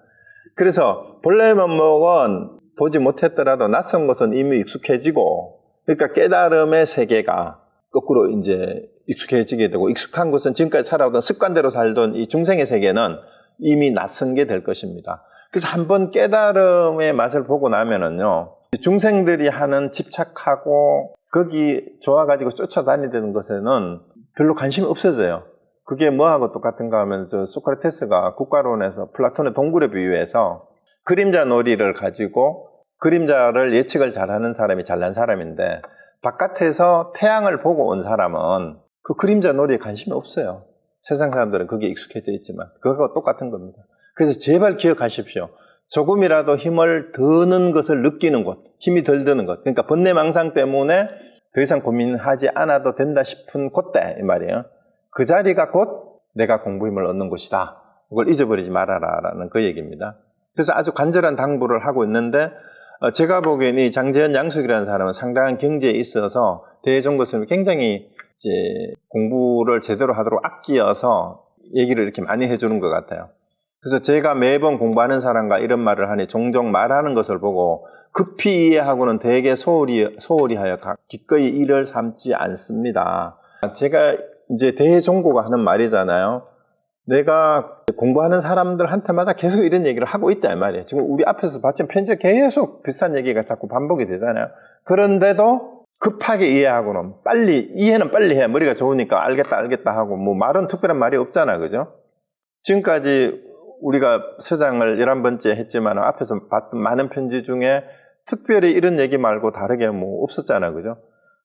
A: 그래서 본래 면목은 보지 못했더라도 낯선 것은 이미 익숙해지고, 그러니까 깨달음의 세계가 거꾸로 이제 익숙해지게 되고, 익숙한 것은 지금까지 살아오던 습관대로 살던 이 중생의 세계는 이미 낯선 게 될 것입니다. 그래서 한번 깨달음의 맛을 보고 나면은요, 중생들이 하는 집착하고 거기 좋아가지고 쫓아다니는 것에는 별로 관심이 없어져요. 그게 뭐하고 똑같은가 하면 소크라테스가 국가론에서 플라톤의 동굴에 비유해서 그림자 놀이를 가지고 그림자를 예측을 잘하는 사람이 잘난 사람인데 바깥에서 태양을 보고 온 사람은 그 그림자 놀이에 관심이 없어요. 세상 사람들은 거기에 익숙해져 있지만 그거하고 똑같은 겁니다. 그래서 제발 기억하십시오. 조금이라도 힘을 드는 것을 느끼는 곳, 힘이 덜 드는 것, 그러니까 번뇌망상 때문에 더 이상 고민하지 않아도 된다 싶은 그때 이 말이에요. 그 자리가 곧 내가 공부 힘을 얻는 곳이다. 그걸 잊어버리지 말아라라는 그 얘기입니다. 그래서 아주 간절한 당부를 하고 있는데 제가 보기에는 이 장재현 양숙이라는 사람은 상당한 경제에 있어서 대종고스님이 굉장히 이제 공부를 제대로 하도록 아끼어서 얘기를 이렇게 많이 해주는 것 같아요. 그래서 제가 매번 공부하는 사람과 이런 말을 하니 종종 말하는 것을 보고 급히 이해하고는 되게 소홀히 하여 기꺼이 이를 삼지 않습니다. 제가 이제 대종고가 하는 말이잖아요. 내가 공부하는 사람들한테마다 계속 이런 얘기를 하고 있다 이 말이에요. 지금 우리 앞에서 받친 편지에 계속 비슷한 얘기가 자꾸 반복이 되잖아요. 그런데도 급하게 이해하고는 이해는 빨리 해. 머리가 좋으니까 알겠다 하고 뭐 말은 특별한 말이 없잖아. 그죠? 지금까지 우리가 서장을 11번째 했지만 앞에서 봤던 많은 편지 중에 특별히 이런 얘기 말고 다르게 뭐 없었잖아. 그죠?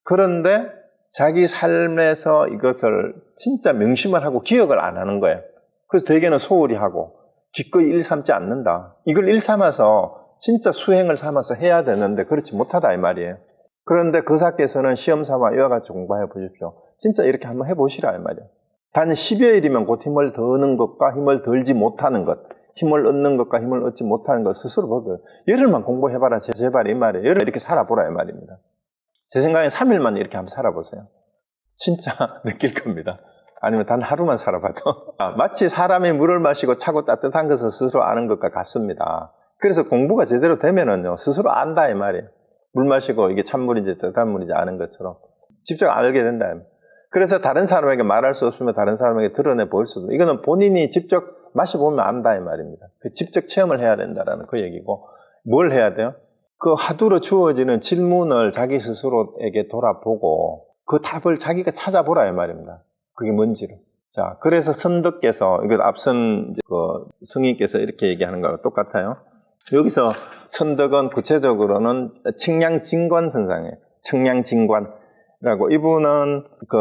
A: 그런데 자기 삶에서 이것을 진짜 명심을 하고 기억을 안 하는 거예요. 그래서 대개는 소홀히 하고 기꺼이 일삼지 않는다. 이걸 일삼아서 진짜 수행을 삼아서 해야 되는데 그렇지 못하다 이 말이에요. 그런데 거사께서는 시험 삼아 이와 같이 공부해 보십시오. 진짜 이렇게 한번 해보시라 이 말이에요. 단 10여일이면 곧 힘을 더는 것과 힘을 덜지 못하는 것, 힘을 얻는 것과 힘을 얻지 못하는 것 스스로 보고요. 열흘만 공부해봐라 제발 이 말이에요. 열흘 이렇게 살아보라 이 말입니다. 제 생각엔 3일만 이렇게 한번 살아보세요. 진짜 느낄 겁니다. 아니면 단 하루만 살아봐도. 마치 사람이 물을 마시고 차고 따뜻한 것을 스스로 아는 것과 같습니다. 그래서 공부가 제대로 되면은요, 스스로 안다 이 말이에요. 물 마시고 이게 찬물인지 따뜻한 물인지 아는 것처럼 직접 알게 된다. 그래서 다른 사람에게 말할 수 없으면 다른 사람에게 드러내 보일 수도. 이거는 본인이 직접 마셔보면 안다 이 말입니다. 직접 체험을 해야 된다라는 그 얘기고. 뭘 해야 돼요? 그 하두로 주어지는 질문을 자기 스스로에게 돌아보고 그 답을 자기가 찾아보라 이 말입니다. 그게 뭔지를. 자, 그래서 선덕께서 이거 앞선 그 성인께서 이렇게 얘기하는 거랑 똑같아요. 여기서 선덕은 구체적으로는 칭량진관 선상이에요. 칭량진관이라고. 이분은 그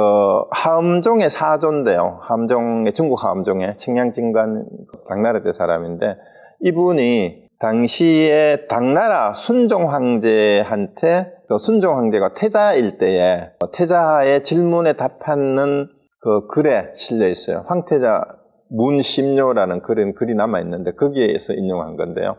A: 하엄종의 사조인데요. 하엄종의 중국 하엄종의 칭량진관 당나라 때 사람인데 이분이 당시에 당나라 순종 황제한테 순종 황제가 태자일 때에 태자의 질문에 답하는 그 글에 실려 있어요. 황태자 문심료라는 글이 남아 있는데 거기에서 인용한 건데요.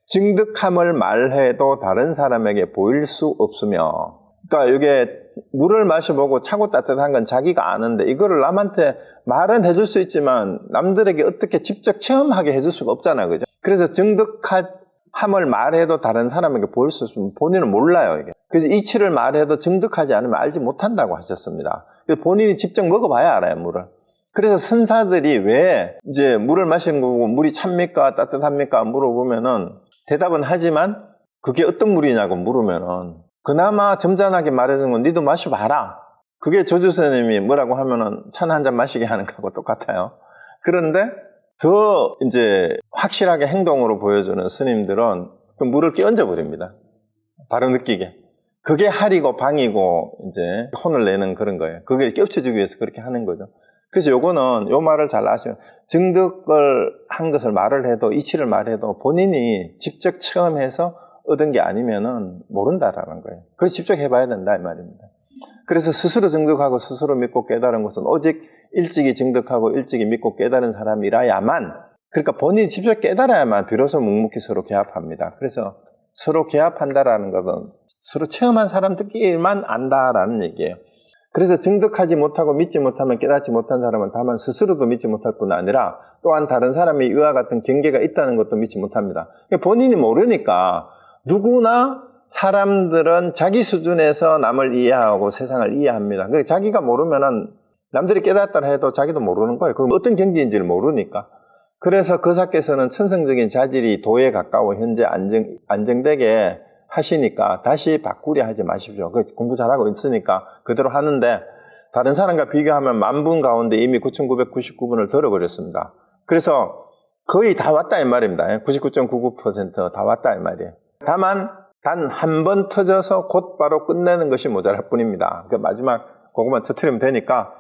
A: 증득함을 말해도 다른 사람에게 보일 수 없으며, 그러니까 이게 물을 마셔보고 차고 따뜻한 건 자기가 아는데 이거를 남한테 말은 해줄 수 있지만 남들에게 어떻게 직접 체험하게 해줄 수가 없잖아요. 그죠? 그래서 증득함을 말해도 다른 사람에게 보일 수 없으면 본인은 몰라요. 이게. 그래서 이치를 말해도 증득하지 않으면 알지 못한다고 하셨습니다. 그래서 본인이 직접 먹어봐야 알아요, 물을. 그래서 선사들이 왜 이제 물을 마시는 거고 물이 찹니까 따뜻합니까 물어보면은 대답은 하지만 그게 어떤 물이냐고 물으면은 그나마 점잖하게 말해주는 건 니도 마셔봐라. 그게 조주스님이 뭐라고 하면은 차나 한 잔 마시게 하는 거하고 똑같아요. 그런데 더 이제 확실하게 행동으로 보여주는 스님들은 그 물을 끼얹어 버립니다. 바로 느끼게. 그게 할이고 방이고 이제 혼을 내는 그런 거예요. 그게 겹쳐주기 위해서 그렇게 하는 거죠. 그래서 요거는 요 말을 잘 아셔요. 증득을 한 것을 말을 해도 이치를 말해도 본인이 직접 체험해서 얻은 게 아니면은 모른다라는 거예요. 그래서 직접 해봐야 된다 이 말입니다. 그래서 스스로 증득하고 스스로 믿고 깨달은 것은 오직 일찍이 증득하고 일찍이 믿고 깨달은 사람이라야만, 그러니까 본인이 직접 깨달아야만 비로소 묵묵히 서로 개합합니다. 그래서 서로 개합한다라는 것은 서로 체험한 사람들끼리만 안다라는 얘기예요. 그래서 증득하지 못하고 믿지 못하면 깨닫지 못한 사람은 다만 스스로도 믿지 못할 뿐 아니라 또한 다른 사람이 이와 같은 경계가 있다는 것도 믿지 못합니다. 본인이 모르니까 누구나 사람들은 자기 수준에서 남을 이해하고 세상을 이해합니다. 그러니까 자기가 모르면은 남들이 깨닫다 해도 자기도 모르는 거예요. 그럼 어떤 경지인지를 모르니까. 그래서 거사께서는 천성적인 자질이 도에 가까워 현재 안정되게 하시니까 다시 바꾸려 하지 마십시오. 공부 잘하고 있으니까 그대로 하는데 다른 사람과 비교하면 10,000분 가운데 이미 9,999분을 들어버렸습니다. 그래서 거의 다 왔다 이 말입니다. 99.99% 다 왔다 이 말이에요. 다만 단 한 번 터져서 곧바로 끝내는 것이 모자랄 뿐입니다. 그 마지막 그것만 터뜨리면 되니까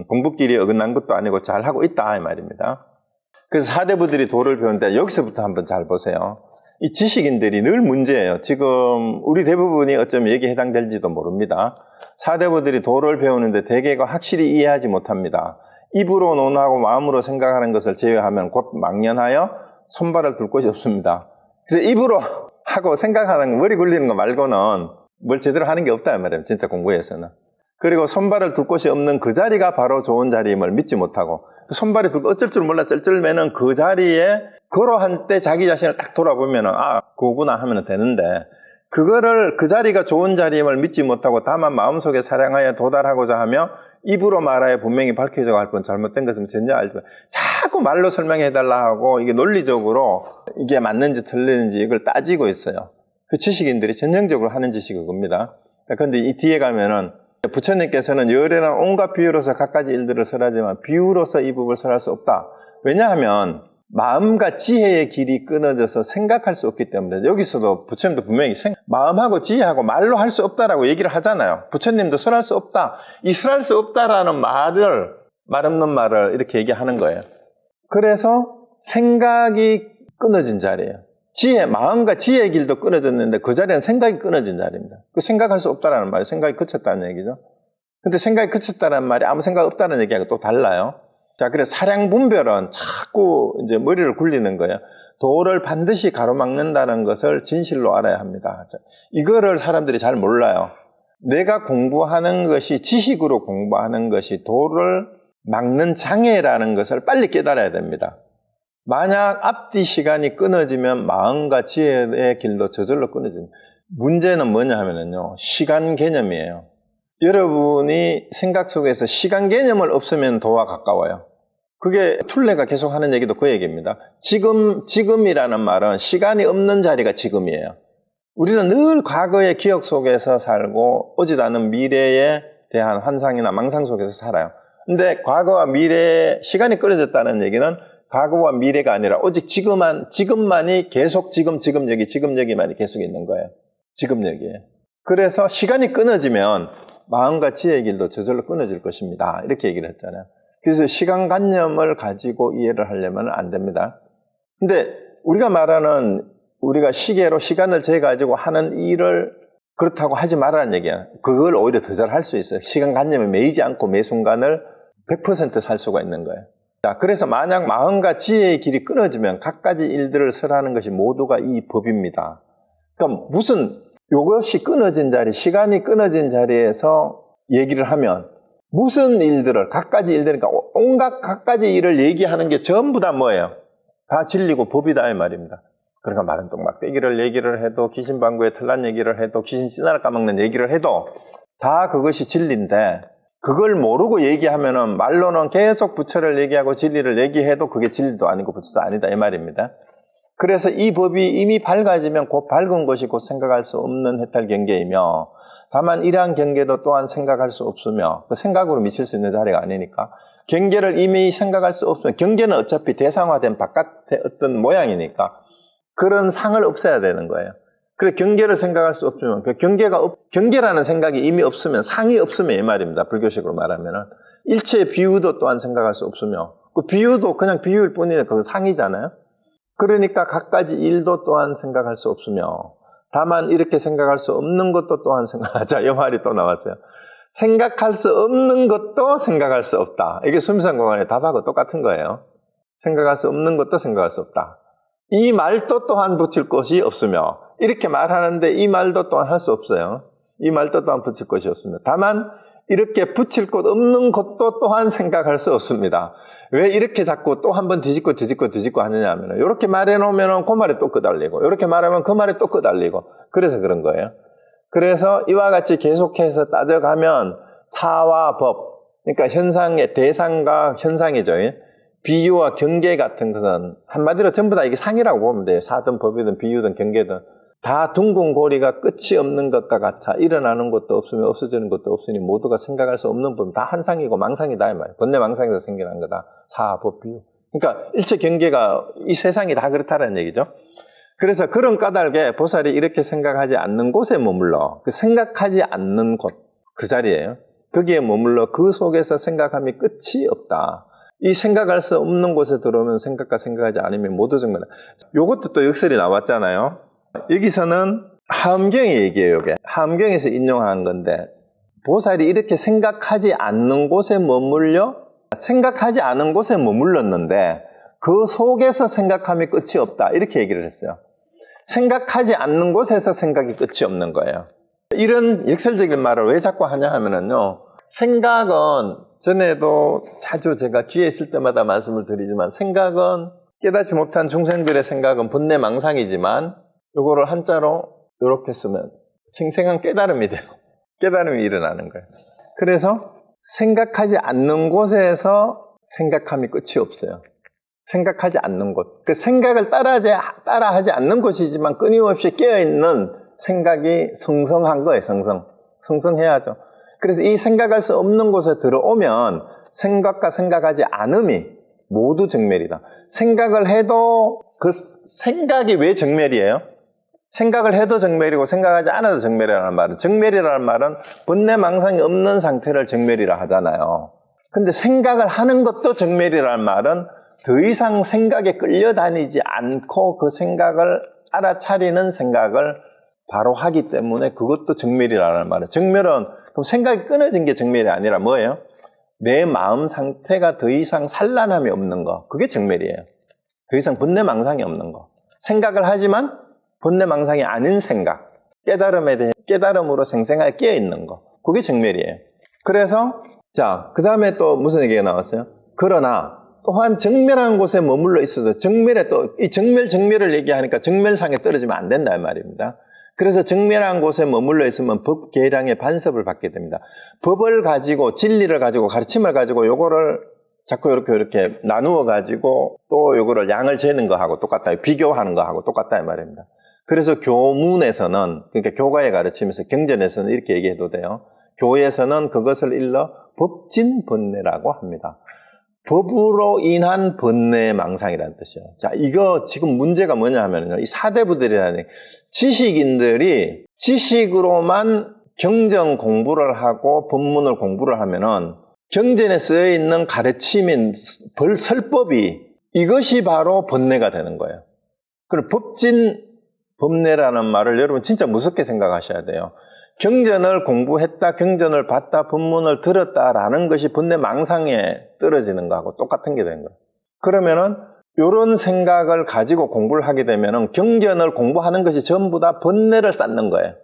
A: 공부끼리 어긋난 것도 아니고 잘하고 있다 이 말입니다. 그래서 사대부들이 도를 배우는데 여기서부터 한번 잘 보세요. 이 지식인들이 늘 문제예요. 지금 우리 대부분이 어쩌면 여기에 해당될지도 모릅니다. 사대부들이 도를 배우는데 대개가 확실히 이해하지 못합니다. 입으로 논하고 마음으로 생각하는 것을 제외하면 곧 망연하여 손발을 둘 곳이 없습니다. 그래서 입으로 하고 생각하는 거, 머리 굴리는 거 말고는 뭘 제대로 하는 게 없다 이 말이에요. 진짜 공부에서는. 그리고 손발을 둘 곳이 없는 그 자리가 바로 좋은 자리임을 믿지 못하고, 손발이 둘 어쩔 줄 몰라 쩔쩔매는 그 자리에 걸어한 때 자기 자신을 딱 돌아보면 그거구나 하면 되는데, 그거를 그 자리가 좋은 자리임을 믿지 못하고 다만 마음속에 사랑하여 도달하고자 하며 입으로 말하여 분명히 밝혀져 갈 뻔 잘못된 것은 전혀 알지 못, 자꾸 말로 설명해달라 하고 이게 논리적으로 이게 맞는지 틀리는지 이걸 따지고 있어요. 그 지식인들이 전형적으로 하는 짓이 그겁니다. 그런데 이 뒤에 가면은 부처님께서는 열애나 온갖 비유로서 갖가지 일들을 설하지만 비유로서 이 법을 설할 수 없다. 왜냐하면 마음과 지혜의 길이 끊어져서 생각할 수 없기 때문에. 여기서도 부처님도 분명히 마음하고 지혜하고 말로 할 수 없다라고 얘기를 하잖아요. 부처님도 설할 수 없다. 이 설할 수 없다라는 말을, 말 없는 말을 이렇게 얘기하는 거예요. 그래서 생각이 끊어진 자리예요. 마음과 지혜의 길도 끊어졌는데 그 자리는 생각이 끊어진 자리입니다. 그 생각할 수 없다라는 말이 생각이 그쳤다는 얘기죠. 근데 생각이 그쳤다는 말이 아무 생각 없다는 얘기하고 또 달라요. 자, 그래서 사량분별은 자꾸 이제 머리를 굴리는 거예요. 도를 반드시 가로막는다는 것을 진실로 알아야 합니다. 자, 이거를 사람들이 잘 몰라요. 내가 공부하는 것이, 지식으로 공부하는 것이 도를 막는 장애라는 것을 빨리 깨달아야 됩니다. 만약 앞뒤 시간이 끊어지면 마음과 지혜의 길도 저절로 끊어집니다. 문제는 뭐냐 하면요, 시간 개념이에요. 여러분이 생각 속에서 시간 개념을 없으면 도와 가까워요. 그게 툴레가 계속 하는 얘기도 그 얘기입니다. 지금이라는 말은 시간이 없는 자리가 지금이에요. 우리는 늘 과거의 기억 속에서 살고 오지도 않은 미래에 대한 환상이나 망상 속에서 살아요. 근데 과거와 미래에 시간이 끊어졌다는 얘기는 과거와 미래가 아니라 오직 지금만이 계속 지금 여기만이 계속 있는 거예요. 지금 여기에. 그래서 시간이 끊어지면 마음과 지혜의 길도 저절로 끊어질 것입니다. 이렇게 얘기를 했잖아요. 그래서 시간관념을 가지고 이해를 하려면 안 됩니다. 근데 우리가 시계로 시간을 재가지고 하는 일을 그렇다고 하지 말라는 얘기야. 그걸 오히려 더 잘 할 수 있어요. 시간관념에 매이지 않고 매 순간을 100% 살 수가 있는 거예요. 자, 그래서 만약 마음과 지혜의 길이 끊어지면 갖가지 일들을 설하는 것이 모두가 이 법입니다. 그러니까 이것이 끊어진 자리, 시간이 끊어진 자리에서 얘기를 하면 무슨 일들을, 갖가지 일들이니까 온갖 갖가지 일을 얘기하는 게 전부 다 뭐예요? 다 진리고 법이다 이 말입니다. 그러니까 마른 똥막대기를 얘기를 해도, 귀신방구에 털난 얘기를 해도, 귀신 씨나라 까먹는 얘기를 해도 다 그것이 진리인데, 그걸 모르고 얘기하면은 말로는 계속 부처를 얘기하고 진리를 얘기해도 그게 진리도 아니고 부처도 아니다 이 말입니다. 그래서 이 법이 이미 밝아지면 곧 밝은 것이 곧 생각할 수 없는 해탈 경계이며, 다만 이러한 경계도 또한 생각할 수 없으며, 그 생각으로 미칠 수 있는 자리가 아니니까, 경계를 이미 생각할 수 없으면, 경계는 어차피 대상화된 바깥의 어떤 모양이니까 그런 상을 없애야 되는 거예요. 그래, 경계를 생각할 수 없으면, 경계라는 생각이 이미 없으면, 상이 없으면 이 말입니다. 불교식으로 말하면은. 일체 비유도 또한 생각할 수 없으며, 그 비유도 그냥 비유일 뿐이니까 그건 상이잖아요. 그러니까 갖가지 일도 또한 생각할 수 없으며, 다만 이렇게 생각할 수 없는 것도 또한 자, 이 말이 또 나왔어요. 생각할 수 없는 것도 생각할 수 없다. 이게 수미상공안의 답하고 똑같은 거예요. 생각할 수 없는 것도 생각할 수 없다. 이 말도 또한 붙일 것이 없으며, 이렇게 말하는데 이 말도 또한 할 수 없어요. 이 말도 또한 붙일 것이 없습니다. 다만 이렇게 붙일 것 없는 것도 또한 생각할 수 없습니다. 왜 이렇게 자꾸 또 한 번 뒤집고 하느냐 하면, 이렇게 말해놓으면 그 말이 또 끄달리고, 이렇게 말하면 그 말이 또 끄달리고, 그래서 그런 거예요. 그래서 이와 같이 계속해서 따져가면 사와 법, 그러니까 현상의 대상과 현상이죠. 비유와 경계 같은 것은 한마디로 전부 다 이게 상이라고 보면 돼요. 사든 법이든 비유든 경계든 다 둥근 고리가 끝이 없는 것과 같아. 일어나는 것도 없으며 없어지는 것도 없으니 모두가 생각할 수 없는 법, 다 한상이고 망상이다 이 말이에요. 번뇌망상에서 생겨난 거다. 사, 법, 비유. 그러니까 일체 경계가 이 세상이 다 그렇다는 얘기죠. 그래서 그런 까닭에 보살이 이렇게 생각하지 않는 곳에 머물러, 그 생각하지 않는 곳, 그 자리예요. 거기에 머물러 그 속에서 생각함이 끝이 없다. 이 생각할 수 없는 곳에 들어오면 생각과 생각하지 않으면 모두 정멸. 요것도 또 역설이 나왔잖아요. 여기서는 하엄경의 얘기예요. 이게 하엄경에서 인용한 건데 보살이 이렇게 생각하지 않는 곳에 머물려 생각하지 않은 곳에 머물렀는데 그 속에서 생각함이 끝이 없다. 이렇게 얘기를 했어요. 생각하지 않는 곳에서 생각이 끝이 없는 거예요. 이런 역설적인 말을 왜 자꾸 하냐 하면은요. 생각은 전에도 자주 제가 기회 있을 때마다 말씀을 드리지만 생각은 깨닫지 못한 중생들의 생각은 번뇌망상이지만 이거를 한자로 이렇게 쓰면 생생한 깨달음이 돼요. 깨달음이 일어나는 거예요. 그래서 생각하지 않는 곳에서 생각함이 끝이 없어요. 생각하지 않는 곳. 그 생각을 따라하지 않는 곳이지만 끊임없이 깨어있는 생각이 성성한 거예요. 성성해야죠. 그래서 이 생각할 수 없는 곳에 들어오면 생각과 생각하지 않음이 모두 정멸이다. 생각을 해도 그 생각이 왜 정멸이에요? 생각을 해도 정멸이고 생각하지 않아도 정멸이라는 말은 정멸이라는 말은 번뇌망상이 없는 상태를 정멸이라 하잖아요. 근데 생각을 하는 것도 정멸이라는 말은 더 이상 생각에 끌려다니지 않고 그 생각을 알아차리는 생각을 바로 하기 때문에 그것도 정멸이라는 말이에요. 정멸은 그럼 생각이 끊어진 게 정멸이 아니라 뭐예요? 내 마음 상태가 더 이상 산란함이 없는 거. 그게 정멸이에요. 더 이상 번뇌망상이 없는 거. 생각을 하지만 번뇌망상이 아닌 생각. 깨달음에 대해 깨달음으로 생생하게 깨어있는 거. 그게 정멸이에요. 그래서 자, 그 다음에 또 무슨 얘기가 나왔어요? 그러나 또한 정멸한 곳에 머물러 있어도 정멸에 또 이 정멸을 얘기하니까 정멸상에 떨어지면 안 된다 이 말입니다. 그래서 정멸한 곳에 머물러 있으면 법 계량의 반섭을 받게 됩니다. 법을 가지고 진리를 가지고 가르침을 가지고 요거를 자꾸 이렇게 나누어 가지고 또 요거를 양을 재는 거하고 똑같다. 비교하는 거하고 똑같다 이 말입니다. 그래서 교문에서는 그러니까 교가의 가르침에서 경전에서는 이렇게 얘기해도 돼요. 교에서는 그것을 일러 법진번뇌라고 합니다. 법으로 인한 번뇌망상이라는 뜻이에요. 자, 이거 지금 문제가 뭐냐 하면요. 이 사대부들이라는 지식인들이 지식으로만 경전 공부를 하고 법문을 공부를 하면은 경전에 쓰여 있는 가르침인 설법이 이것이 바로 번뇌가 되는 거예요. 그리고 법진법뇌라는 말을 여러분 진짜 무섭게 생각하셔야 돼요. 경전을 공부했다, 경전을 봤다, 법문을 들었다라는 것이 번뇌망상에 떨어지는 거하고 똑같은 게 되는 거예요. 그러면은 이런 생각을 가지고 공부를 하게 되면은 경전을 공부하는 것이 전부 다 번뇌를 쌓는 거예요.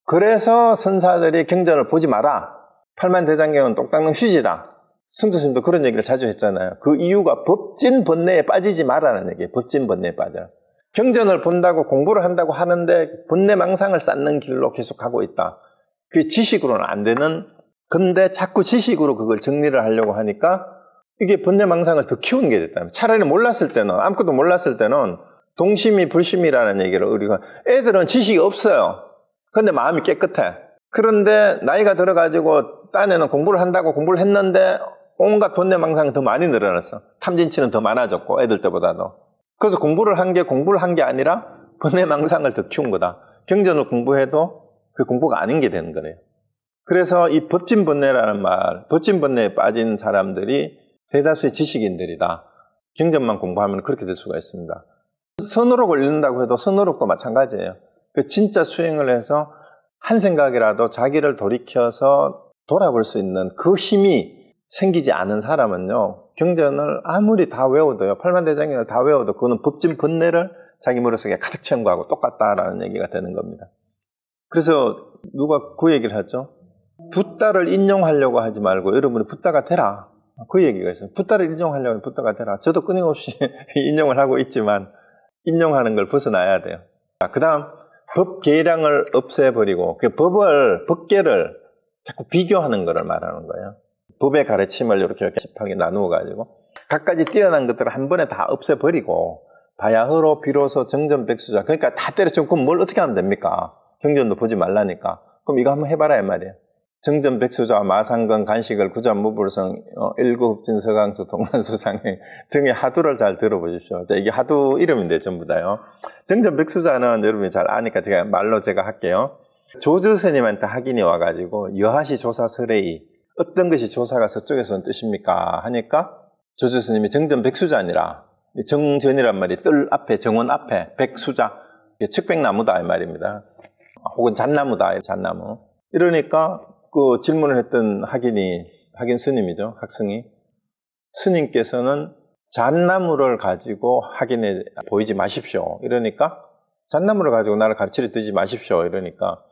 A: 그래서 선사들이 경전을 보지 마라. 팔만대장경은 똥 닦는 휴지다. 성도스님도 그런 얘기를 자주 했잖아요. 그 이유가 법진 번뇌에 빠지지 마라는 얘기예요. 법진 번뇌에 빠져. 경전을 본다고 공부를 한다고 하는데 번뇌망상을 쌓는 길로 계속 가고 있다. 그게 지식으로는 안 되는 근데 자꾸 지식으로 그걸 정리를 하려고 하니까 이게 번뇌망상을 더 키우는 게 됐다. 차라리 몰랐을 때는 아무것도 몰랐을 때는 동심이 불심이라는 얘기를 우리가 애들은 지식이 없어요. 근데 마음이 깨끗해. 그런데 나이가 들어가지고 딴에는 공부를 한다고 공부를 했는데 온갖 번뇌망상이 더 많이 늘어났어. 탐진치는 더 많아졌고 애들 때보다도. 그래서 공부를 한 게 아니라 번뇌망상을 더 키운 거다. 경전을 공부해도 그 공부가 아닌 게 되는 거래요. 그래서 이 법진번뇌라는 말, 법진번뇌에 빠진 사람들이 대다수의 지식인들이다. 경전만 공부하면 그렇게 될 수가 있습니다. 선어록을 읽는다고 해도 선어록도 마찬가지예요. 그 진짜 수행을 해서 한 생각이라도 자기를 돌이켜서 돌아볼 수 있는 그 힘이 생기지 않은 사람은요, 경전을 아무리 다 외워도요, 팔만대장경을 다 외워도 그거는 법진번뇌를 자기 머릿속에 가득 채운 거하고 똑같다라는 얘기가 되는 겁니다. 그래서 누가 그 얘기를 하죠. 붓다를 인용하려고 하지 말고 여러분이 붓다가 되라. 그 얘기가 있어요. 붓다를 인용하려고 하면 붓다가 되라. 저도 끊임없이 인용을 하고 있지만 인용하는 걸 벗어나야 돼요. 그 다음 법 계량을 없애버리고 그 법계를 자꾸 비교하는 것을 말하는 거예요. 법의 가르침을 이렇게 집하게 나누어 가지고 각가지 뛰어난 것들을 한 번에 다 없애버리고 바야흐로 비로소 정전백수자. 그러니까 다 때려치고 그럼 뭘 어떻게 하면 됩니까? 경전도 보지 말라니까. 그럼 이거 한번 해봐라 이 말이에요. 정전백수자, 마상건, 간식을, 구자무불성, 일구흡진서강수, 동란수상행 등의 하두를 잘 들어보십시오. 이게 하두 이름인데 전부 다요. 정전백수자는 여러분이 잘 아니까 제가 할게요. 조주스님한테 학인이 와가지고 여하시 조사설의 어떤 것이 조사가 서쪽에서 온 뜻입니까? 하니까 조조 스님이 정전 백수자니라. 정전이란 말이 뜰 앞에, 정원 앞에, 백수자. 측백나무다 이 말입니다. 혹은 잣나무다, 잣나무. 이러니까 그 질문을 했던 학인 스님이죠. 학생이. 스님께서는 잣나무를 가지고 학인에 보이지 마십시오. 이러니까 잣나무를 가지고 나를 가르치려 들지 마십시오. 이러니까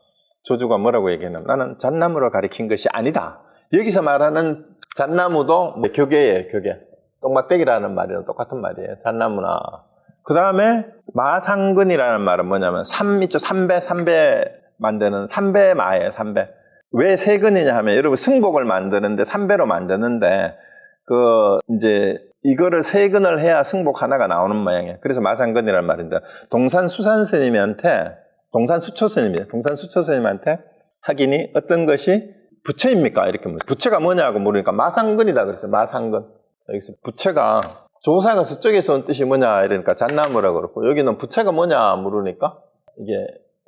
A: 조조가 뭐라고 얘기했냐면 나는 잣나무를 가리킨 것이 아니다. 여기서 말하는 잣나무도 교계예요. 교계. 똥막대기라는 말이랑 똑같은 말이에요. 잣나무나. 그 다음에 마상근이라는 말은 뭐냐면 있죠. 삼배 만드는 삼배마예요. 삼배. 왜 세근이냐 하면 여러분 승복을 만드는데 삼배로 만드는데 이제 이거를 세근을 해야 승복 하나가 나오는 모양이에요. 그래서 마상근이라는 말인데 동산수초 스님한테 학인이 어떤 것이 부처입니까? 이렇게 물어요. 부처가 뭐냐고 물으니까 마상근이다 그랬어요. 마상근. 여기서 부처가 조사가 서쪽에서 온 뜻이 뭐냐 이러니까 잣나무라고 그렇고 여기는 부처가 뭐냐 물으니까 이게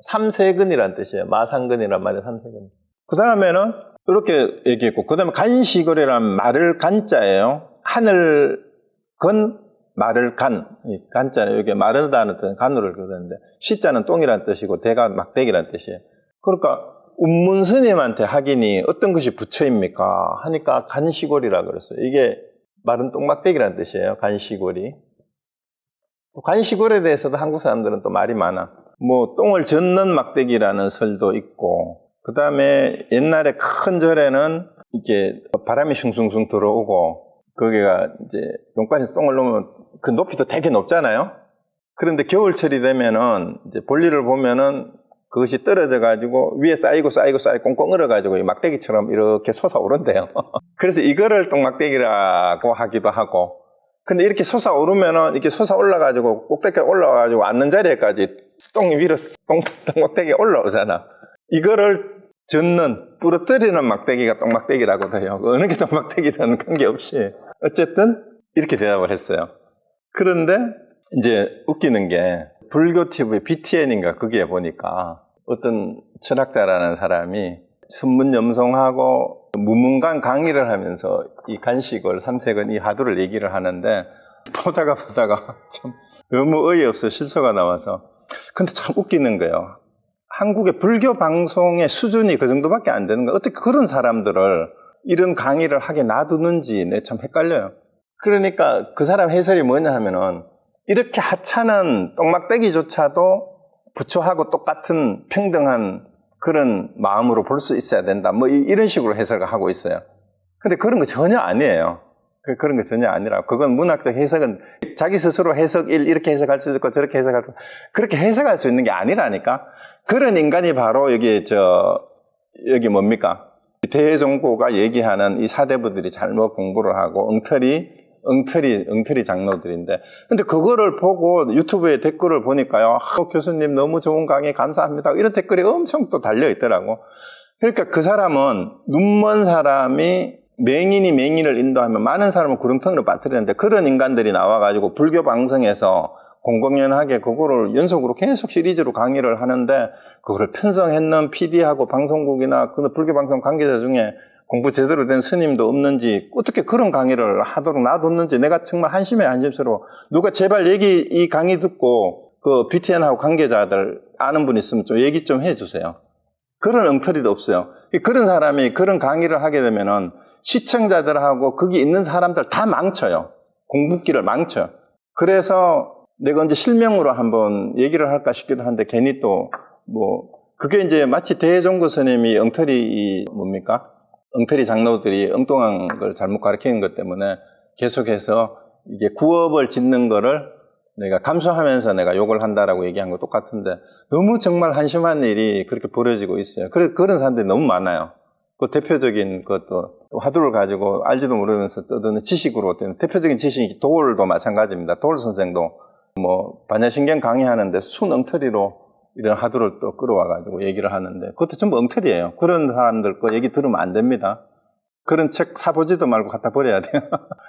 A: 삼세근이라는 뜻이에요. 마상근이란 말이 삼세근. 그 다음에는 이렇게 얘기했고 그 다음에 간시거리라는 말을 간자예요. 하늘 건 말을 간자는 여기 마르다는 뜻은 간우를 그러는데 시자는 똥이라는 뜻이고 대가 막대기라는 뜻이에요. 그러니까 운문스님한테 학인이 어떤 것이 부처입니까? 하니까 간시골이라고 그랬어요. 이게 마른 똥막대기라는 뜻이에요. 간시골이. 간시골에 대해서도 한국 사람들은 또 말이 많아. 뭐 똥을 젓는 막대기라는 설도 있고 그 다음에 옛날에 큰 절에는 이렇게 바람이 숭숭숭 들어오고 거기가 이제 용관에서 똥을 놓으면 그 높이도 되게 높잖아요. 그런데 겨울철이 되면은 이제 볼일을 보면은 그것이 떨어져 가지고 위에 쌓이고 꽁꽁 얼어 가지고 이 막대기처럼 이렇게 솟아오른대요. 그래서 이거를 똥막대기라고 하기도 하고. 근데 이렇게 솟아오르면은 이렇게 솟아올라 가지고 꼭대기에 올라와 가지고 앉는 자리에까지 똥이 위로 똥막대기에 올라오잖아. 이거를 부러뜨리는 막대기가 똥막대기라고 해요. 어느 게 똥막대기라는 관계없이. 어쨌든 이렇게 대답을 했어요. 그런데 이제 웃기는 게 불교 TV BTN인가 거기에 보니까 어떤 철학자라는 사람이 선문염송하고 무문간 강의를 하면서 이 간식을 삼색은 이 화두를 얘기를 하는데 보다가 참 너무 어이없어 실수가 나와서. 근데 참 웃기는 거예요. 한국의 불교 방송의 수준이 그 정도밖에 안 되는 거예요. 어떻게 그런 사람들을 이런 강의를 하게 놔두는지 내 참 헷갈려요. 그러니까 그 사람 해설이 뭐냐 하면은 이렇게 하찮은 똥막대기조차도 부처하고 똑같은 평등한 그런 마음으로 볼 수 있어야 된다. 뭐 이런 식으로 해석을 하고 있어요. 근데 그런 거 전혀 아니에요. 그런 거 전혀 아니라 그건 문학적 해석은 자기 스스로 해석 이렇게 해석할 수 있고 저렇게 해석할 수 있고 그렇게 해석할 수 있는 게 아니라니까. 그런 인간이 바로 여기 뭡니까? 대종고가 얘기하는 이 사대부들이 잘못 공부를 하고 엉터리 장로들인데. 근데 그거를 보고 유튜브에 댓글을 보니까요. 교수님 너무 좋은 강의 감사합니다. 이런 댓글이 엄청 또 달려 있더라고. 그러니까 그 사람은 눈먼 사람이 맹인을 인도하면 많은 사람을 구렁텅이로 빠뜨리는데 그런 인간들이 나와가지고 불교 방송에서 공공연하게 그거를 연속으로 계속 시리즈로 강의를 하는데 그거를 편성했는 PD하고 방송국이나 그 불교 방송 관계자 중에 공부 제대로 된 스님도 없는지 어떻게 그런 강의를 하도록 놔뒀는지 내가 정말 한심스러워. 누가 제발 이 강의 듣고 그 BTN하고 관계자들 아는 분 있으면 좀 얘기 좀 해주세요. 그런 엉터리도 없어요. 그런 사람이 그런 강의를 하게 되면은 시청자들하고 거기 있는 사람들 다 망쳐요. 공부기를 망쳐요. 그래서 내가 이제 실명으로 한번 얘기를 할까 싶기도 한데 괜히 또 그게 이제 마치 대종고 스님이 엉터리 장로들이 엉뚱한 걸 잘못 가르치는 것 때문에 계속해서 이게 구업을 짓는 거를 내가 감수하면서 내가 욕을 한다라고 얘기한 거 똑같은데 너무 정말 한심한 일이 그렇게 벌어지고 있어요. 그런 사람들이 너무 많아요. 그 대표적인 것도 화두를 가지고 알지도 모르면서 떠드는 지식으로 된 대표적인 지식이 도울도 마찬가지입니다. 도울 선생도 반야신경 강의하는데 순 엉터리로 이런 화두를 또 끌어와가지고 얘기를 하는데 그것도 전부 엉터리예요. 그런 사람들 거 얘기 들으면 안 됩니다. 그런 책 사보지도 말고 갖다 버려야 돼요.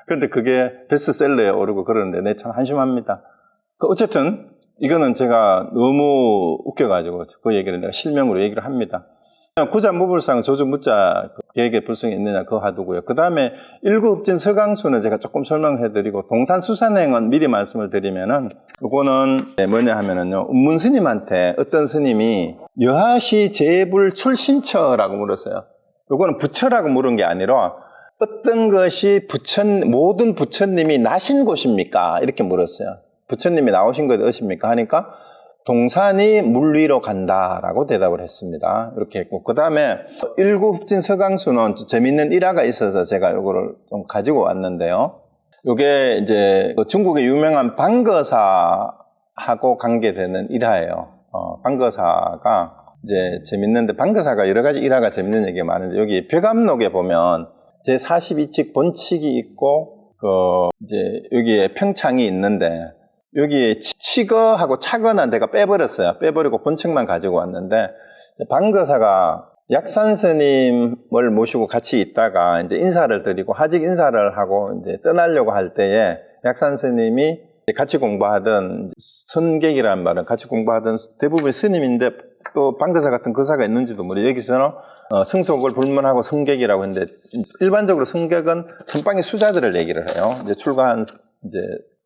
A: 그런데 그게 베스트셀러에 오르고 그러는데 내 참 한심합니다. 어쨌든 이거는 제가 너무 웃겨가지고 그 얘기를 내가 실명으로 얘기를 합니다. 구자무불상 조주무자 계획에 불성이 있느냐 그거 하두고요. 그 다음에 일구읍진 서강수는 제가 조금 설명을 해드리고 동산수산행은 미리 말씀을 드리면은 이거는 뭐냐 하면은요, 운문스님한테 어떤 스님이 여하시 제불 출신처라고 물었어요. 이거는 부처라고 물은 게 아니라 어떤 것이 모든 부처님이 나신 곳입니까? 이렇게 물었어요. 부처님이 나오신 곳이 어디십니까? 하니까 동산이 물 위로 간다라고 대답을 했습니다. 이렇게 했고, 그 다음에 일구흡진 서강수는 재밌는 일화가 있어서 제가 이거를 좀 가지고 왔는데요. 이게 이제 중국의 유명한 방거사하고 관계되는 일화예요. 방거사가 이제 재밌는데, 방거사가 여러 가지 일화가 재밌는 얘기가 많은데, 여기 벽암록에 보면 제 42칙 본칙이 있고, 이제 여기에 평창이 있는데, 여기에 치거하고 차거는 내가 빼버렸어요. 빼버리고 본책만 가지고 왔는데, 방거사가 약산 스님을 모시고 같이 있다가 이제 인사를 드리고 하직 인사를 하고 이제 떠나려고 할 때에 약산 스님이 같이 공부하던 선객이라는 말은 같이 공부하던 대부분 스님인데 또 방거사 같은 거사가 있는지도 모르겠어요. 여기서는 승속을 불문하고 성객이라고 했는데, 일반적으로 성객은 선방의 수자들을 얘기를 해요. 이제 출가한 이제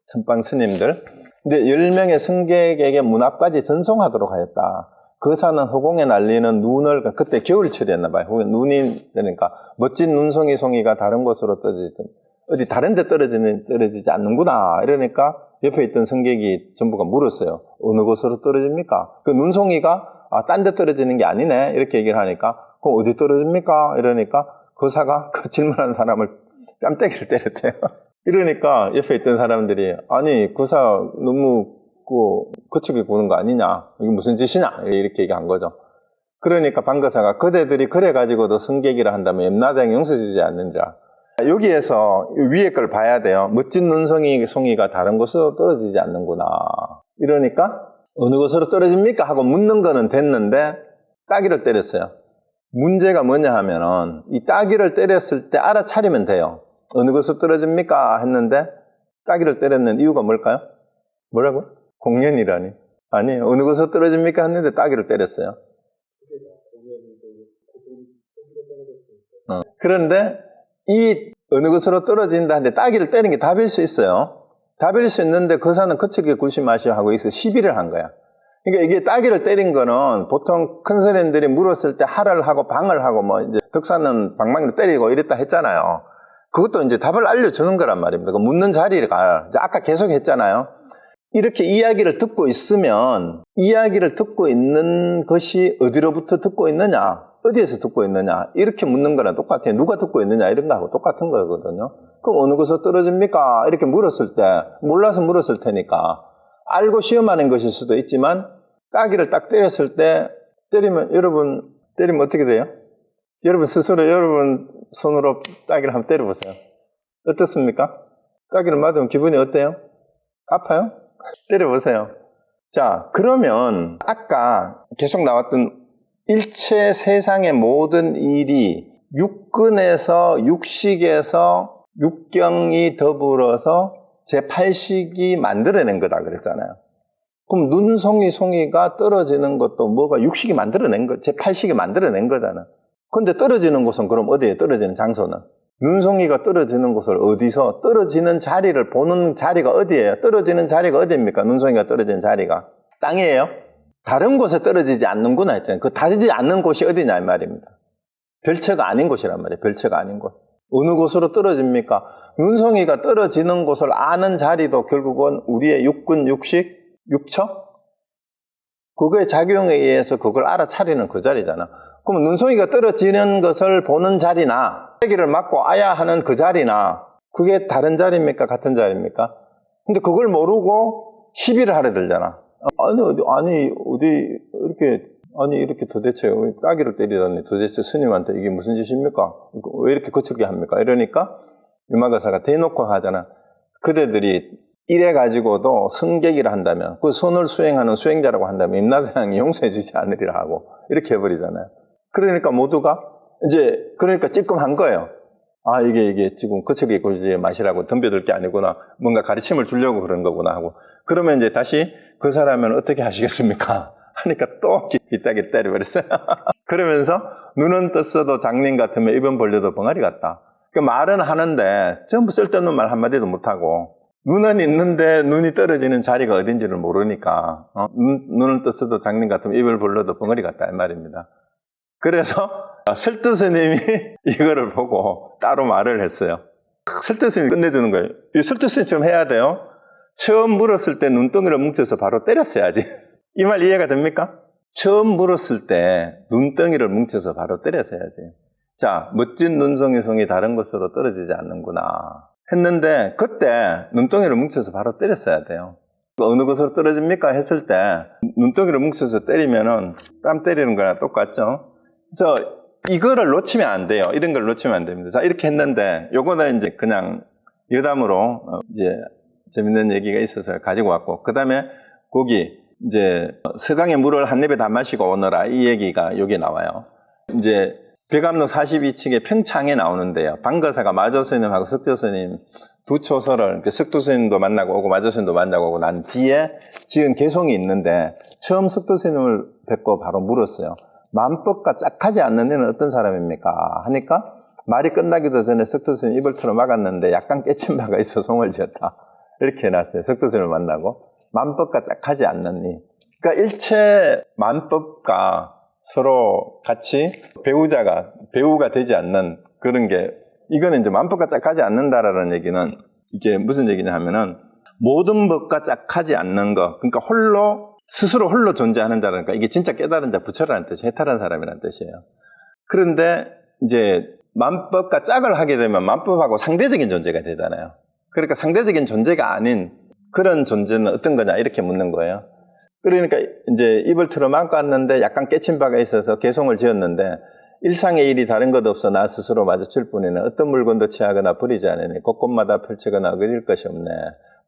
A: 선방 스님들. 근데 10명의 승객에게 문학까지 전송하도록 하였다. 거사는 허공에 날리는 눈을, 그때 겨울철이었나 봐요. 눈이, 그러니까 멋진 눈송이 송이가 다른 곳으로 떨어지든 어디 다른 데 떨어지지 않는구나. 이러니까 옆에 있던 승객이 전부가 물었어요. 어느 곳으로 떨어집니까? 그 눈송이가 딴 데 떨어지는 게 아니네. 이렇게 얘기를 하니까, 그럼 어디 떨어집니까? 이러니까 거사가 그 질문하는 사람을 뺨때기를 때렸대요. 이러니까 옆에 있던 사람들이, 아니 거사 너무 거칠게 구는 거 아니냐, 이게 무슨 짓이냐, 이렇게 얘기한 거죠. 그러니까 방거사가 그대들이 그래가지고도 성객이라 한다면 염라대왕이 용서주지 않는지라. 여기에서 위에 걸 봐야 돼요. 멋진 눈송이가 다른 곳으로 떨어지지 않는구나. 이러니까 어느 곳으로 떨어집니까? 하고 묻는 거는 됐는데 따기를 때렸어요. 문제가 뭐냐 하면은 이 따기를 때렸을 때 알아차리면 돼요. 어느 곳으로 떨어집니까? 했는데 따기를 때렸는 이유가 뭘까요? 뭐라고요? 공연이라니. 아니, 어느 곳으로 떨어집니까? 했는데 따기를 때렸어요. 그런데 이 어느 곳으로 떨어진다 하는데 따기를 때린 게 답일 수 있어요. 답일 수 있는데 거사는 거칠게 굴지 마시오 하고 여기서 시비를 한 거야. 그러니까 이게 따기를 때린 거는 보통 큰 스님들이 물었을 때 하를 하고 방을 하고 뭐 이제 덕사는 방망이로 때리고 이랬다 했잖아요. 그것도 이제 답을 알려주는 거란 말입니다. 그 묻는 자리가 아까 계속 했잖아요. 이렇게 이야기를 듣고 있으면 이야기를 듣고 있는 것이 어디로부터 듣고 있느냐, 어디에서 듣고 있느냐, 이렇게 묻는 거랑 똑같아요. 누가 듣고 있느냐 이런 거하고 똑같은 거거든요. 그럼 어느 곳으로 떨어집니까? 이렇게 물었을 때 몰라서 물었을 테니까 알고 시험하는 것일 수도 있지만, 따기를 딱 때렸을 때 때리면 어떻게 돼요? 여러분 스스로 여러분 손으로 따기를 한번 때려보세요. 어떻습니까? 따기를 맞으면 기분이 어때요? 아파요? 때려보세요. 자, 그러면 아까 계속 나왔던 일체 세상의 모든 일이 육근에서 육식에서 육경이 더불어서 제8식이 만들어낸 거다 그랬잖아요. 그럼 눈송이 송이가 떨어지는 것도 뭐가 육식이 만들어낸 거, 제8식이 만들어낸 거잖아. 근데 떨어지는 곳은 그럼 어디에 떨어지는 장소는? 눈송이가 떨어지는 곳을 어디서, 떨어지는 자리를 보는 자리가 어디예요? 떨어지는 자리가 어디입니까? 눈송이가 떨어지는 자리가 땅이에요? 다른 곳에 떨어지지 않는구나 했잖아요. 그 다르지 않는 곳이 어디냐 이 말입니다. 별처가 아닌 곳이란 말이에요. 별처가 아닌 곳. 어느 곳으로 떨어집니까? 눈송이가 떨어지는 곳을 아는 자리도 결국은 우리의 육근, 육식, 육처? 그거의 작용에 의해서 그걸 알아차리는 그 자리잖아. 그럼 눈송이가 떨어지는 것을 보는 자리나 세기를 맞고 아야 하는 그 자리나 그게 다른 자리입니까? 같은 자리입니까? 근데 그걸 모르고 시비를 하려 들잖아. 이렇게 도대체 따기를 때리다니 도대체 스님한테 이게 무슨 짓입니까? 왜 이렇게 거칠게 합니까? 이러니까 유마거사가 대놓고 하잖아. 그대들이 이래가지고도 성객이라 한다면, 그 선을 수행하는 수행자라고 한다면 임나대왕이 용서해 주지 않으리라 하고 이렇게 해버리잖아요. 그러니까 모두가 그러니까 찌끔한 거예요. 아, 이게 지금 거칠게 굴지 마시라고 덤벼들 게 아니구나. 뭔가 가르침을 주려고 그런 거구나 하고. 그러면 이제 다시 그 사람은 어떻게 하시겠습니까? 하니까 또 기딱이 때려버렸어요. 그러면서 눈은 떴어도 장님 같으면 입은 벌려도 벙어리 같다. 그 말은 하는데 전부 쓸데없는 말 한마디도 못하고, 눈은 있는데 눈이 떨어지는 자리가 어딘지를 모르니까 눈은 떴어도 장님 같으면 입을 벌려도 벙어리 같다 이 말입니다. 그래서 설득 스님이 이거를 보고 따로 말을 했어요. 설득 스님이 끝내주는 거예요. 이 설득 스님처럼 해야 돼요. 처음 물었을 때 눈덩이를 뭉쳐서 바로 때렸어야지. 이 말 이해가 됩니까? 처음 물었을 때 눈덩이를 뭉쳐서 바로 때렸어야지. 자, 멋진 눈송이 다른 곳으로 떨어지지 않는구나 했는데, 그때 눈덩이를 뭉쳐서 바로 때렸어야 돼요. 어느 곳으로 떨어집니까? 했을 때 눈덩이를 뭉쳐서 때리면은 땀 때리는 거랑 똑같죠? 그래서 이거를 놓치면 안 돼요. 이런 걸 놓치면 안 됩니다. 자, 이렇게 했는데, 요거는 이제 그냥 여담으로 이제 재밌는 얘기가 있어서 가지고 왔고, 그 다음에 거기 이제 서강의 물을 한 입에 다 마시고 오너라 이 얘기가 여기 나와요. 이제 백암로 42층에 평창에 나오는데요. 방거사가 마조스님하고 석조스님 두 초서를, 석조스님도 만나고 오고 마조스님도 만나고 오고 난 뒤에 지은 개송이 있는데, 처음 석조스님을 뵙고 바로 물었어요. 만법과 짝하지 않는 이는 어떤 사람입니까? 하니까 말이 끝나기도 전에 석조스님 입을 틀어 막았는데 약간 깨친 바가 있어 송을 지었다. 이렇게 해놨어요. 석조스님을 만나고. 만법과 짝하지 않는 이. 그러니까 일체 만법과 서로 같이 배우가 되지 않는 그런 게, 이거는 이제 만법과 짝하지 않는다라는 얘기는 이게 무슨 얘기냐 하면은 모든 법과 짝하지 않는 것, 그러니까 스스로 홀로 존재하는 자라니까 이게 진짜 깨달은 자, 부처라는 뜻이, 해탈한 사람이라는 뜻이에요. 그런데 이제 만법과 짝을 하게 되면 만법하고 상대적인 존재가 되잖아요. 그러니까 상대적인 존재가 아닌 그런 존재는 어떤 거냐 이렇게 묻는 거예요. 그러니까 이제 입을 틀어 막고 왔는데 약간 깨친 바가 있어서 개송을 지었는데, 일상의 일이 다른 것 없어 나 스스로 마주칠 뿐이네. 어떤 물건도 취하거나 버리지 않으니 곳곳마다 펼치거나 그릴 것이 없네.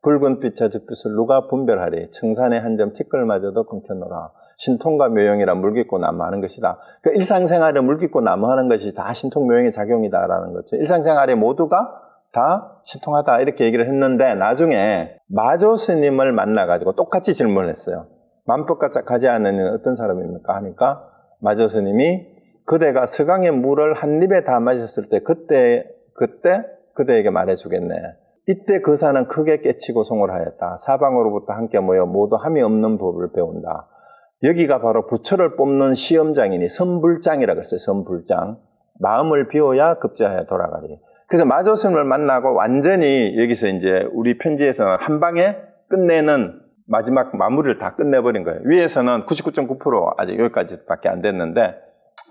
A: 붉은 빛과 잿빛을 누가 분별하리. 청산의 한 점 티끌마저도 끊겨노라. 신통과 묘용이라 물깃고 나무하는 것이다. 그 일상생활에 물깃고 나무하는 것이 다 신통묘용의 작용이다라는 거죠. 일상생활에 모두가 다 신통하다 이렇게 얘기를 했는데, 나중에 마조 스님을 만나가지고 똑같이 질문을 했어요. 만법과 짝하지 않는 이는 어떤 사람입니까? 하니까 마조 스님이 그대가 서강의 물을 한 입에 다 마셨을 때 그때 그대에게 말해주겠네. 이때 그 사는 크게 깨치고 송을 하였다. 사방으로부터 함께 모여 모두 함이 없는 법을 배운다. 여기가 바로 부처를 뽑는 시험장이니 선불장이라고 했어요. 선불장. 마음을 비워야 급제하여 돌아가리. 그래서 마조스님을 만나고 완전히 여기서 이제 우리 편지에서는 한 방에 끝내는 마지막 마무리를 다 끝내버린 거예요. 위에서는 99.9% 아직 여기까지밖에 안 됐는데,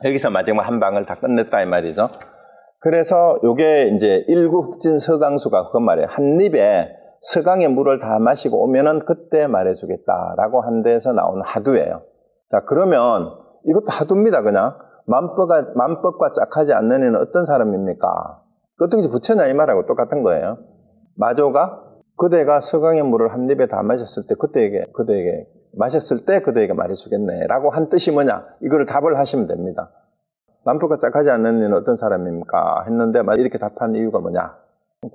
A: 여기서 마지막 한 방을 다 끝냈다 이 말이죠. 그래서 요게 이제 일구흑진 서강수가 그 말이에요. 한 입에 서강의 물을 다 마시고 오면은 그때 말해주겠다라고 한 데서 나온 하두예요. 자, 그러면 이것도 하두입니다. 그냥 만법과 짝하지 않는 이는 어떤 사람입니까? 어떤 게 부처냐 이 말하고 똑같은 거예요. 마조가 그대가 서강의 물을 한 입에 다 마셨을 때 그대에게 마셨을 때 그대에게 말해주겠네 라고 한 뜻이 뭐냐, 이거를 답을 하시면 됩니다. 만법과 짝하지 않는 이는 어떤 사람입니까? 했는데 이렇게 답한 이유가 뭐냐,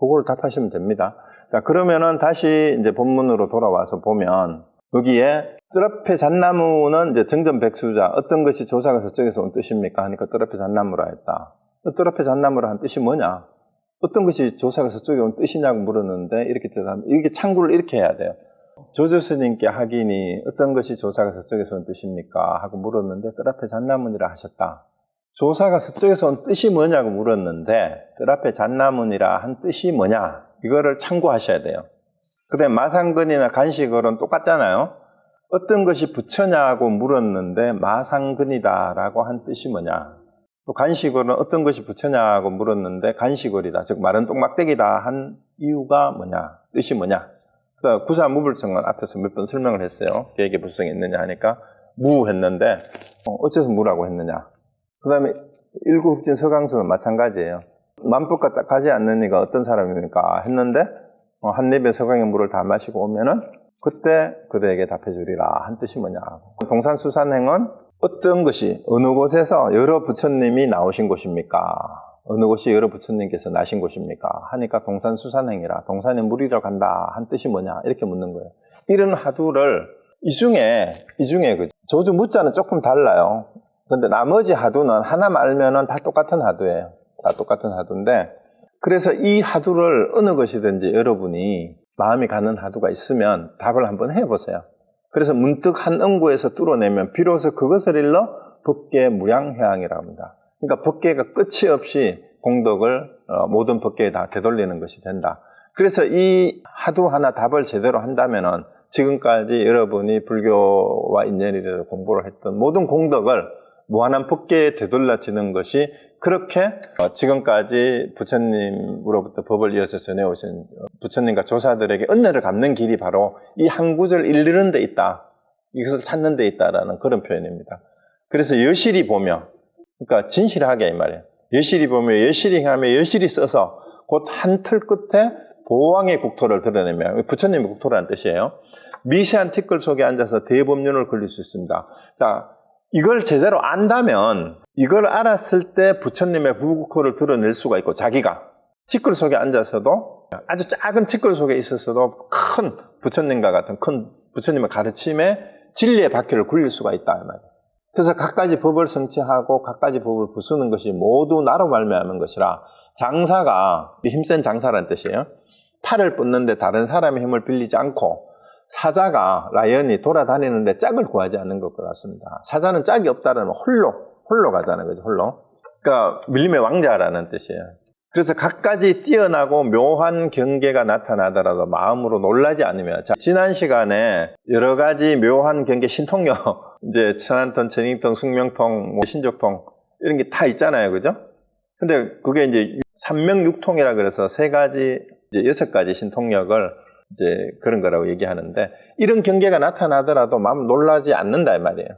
A: 그걸 답하시면 됩니다. 자, 그러면은 다시 이제 본문으로 돌아와서 보면, 여기에 뜰앞에 잣나무는 이제 정전백수자, 어떤 것이 조사가 서쪽에서 온 뜻입니까? 하니까 뜰앞에 잣나무라 했다. 뜰앞에 잣나무라 한 뜻이 뭐냐? 어떤 것이 조사가 서쪽에 온 뜻이냐고 물었는데, 이게 창구를 이렇게 해야 돼요. 조조스님께 하기니 어떤 것이 조사가 서쪽에서 온 뜻입니까? 하고 물었는데 뜰앞에 잣나무니라 하셨다. 조사가 서쪽에서 온 뜻이 뭐냐고 물었는데 뜰앞에 잣나무니라 한 뜻이 뭐냐, 이거를 참고하셔야 돼요. 그 다음에 마상근이나 간식어는 똑같잖아요. 어떤 것이 부처냐고 물었는데 마상근이다라고 한 뜻이 뭐냐, 또 간식어는 어떤 것이 부처냐고 물었는데 간식어리다, 즉 마른 똥막대기다 한 이유가 뭐냐, 뜻이 뭐냐. 구사무불성은 앞에서 몇 번 설명을 했어요. 계획에 불성이 있느냐 하니까 무 했는데 어째서 무라고 했느냐. 그 다음에 일구흑진 서강수는 마찬가지예요. 만법과 짝하지 않는 이가 어떤 사람입니까? 했는데 한 입에 서강의 물을 다 마시고 오면은 그때 그대에게 답해주리라 한 뜻이 뭐냐. 동산수산행은 어떤 것이 어느 곳에서 여러 부처님이 나오신 곳입니까? 어느 곳이 여러 부처님께서 나신 곳입니까? 하니까 동산수산행이라, 동산에 물이라고 한다 한 뜻이 뭐냐, 이렇게 묻는 거예요. 이런 하두를 이 중에 그 저주 무자는 조금 달라요. 근데 나머지 하두는 하나만 알면은 다 똑같은 하두예요. 다 똑같은 하두인데, 그래서 이 하두를 어느 것이든지 여러분이 마음이 가는 하두가 있으면 답을 한번 해보세요. 그래서 문득 한 응구에서 뚫어내면 비로소 그것을 일러 법계 무량회항이라고 합니다. 그러니까 법계가 끝이 없이 공덕을 모든 법계에 다 되돌리는 것이 된다. 그래서 이 하두 하나 답을 제대로 한다면은 지금까지 여러분이 불교와 인연이 돼서 공부를 했던 모든 공덕을 무한한 법계에 되돌려지는 것이, 그렇게 지금까지 부처님으로부터 법을 이어서 전해오신 부처님과 조사들에게 은혜를 갚는 길이 바로 이 한 구절 읽는 데 있다, 이것을 찾는 데 있다라는 그런 표현입니다. 그래서 여실히 보며, 그러니까 진실하게 이 말이에요. 여실히 보며 여실히 하며 여실히 써서 곧 한 틀 끝에 보왕의 국토를 드러내며, 부처님의 국토라는 뜻이에요. 미세한 티끌 속에 앉아서 대법륜을 걸릴 수 있습니다. 자, 이걸 제대로 안다면, 이걸 알았을 때 부처님의 불국토를 드러낼 수가 있고, 자기가 티끌 속에 앉아서도, 아주 작은 티끌 속에 있어서도 큰 부처님과 같은 큰 부처님의 가르침에 진리의 바퀴를 굴릴 수가 있다 이 말이에요. 그래서 갖가지 법을 성취하고 갖가지 법을 부수는 것이 모두 나로 말미암은 것이라, 장사가 힘센 장사라는 뜻이에요. 팔을 뻗는데 다른 사람의 힘을 빌리지 않고, 사자가 라이언이 돌아다니는데 짝을 구하지 않는 것과 같습니다. 사자는 짝이 없다라는 홀로 가자는 거죠. 홀로. 그러니까 밀림의 왕자라는 뜻이에요. 그래서 갖가지 뛰어나고 묘한 경계가 나타나더라도 마음으로 놀라지 않으며, 자, 지난 시간에 여러 가지 묘한 경계, 신통력, 이제 천안통, 천인통, 숙명통, 신족통 이런 게 다 있잖아요, 그죠? 근데 그게 이제 삼명육통이라 그래서 세 가지, 이제 6가지 신통력을 이제 그런 거라고 얘기하는데, 이런 경계가 나타나더라도 마음 놀라지 않는다 이 말이에요.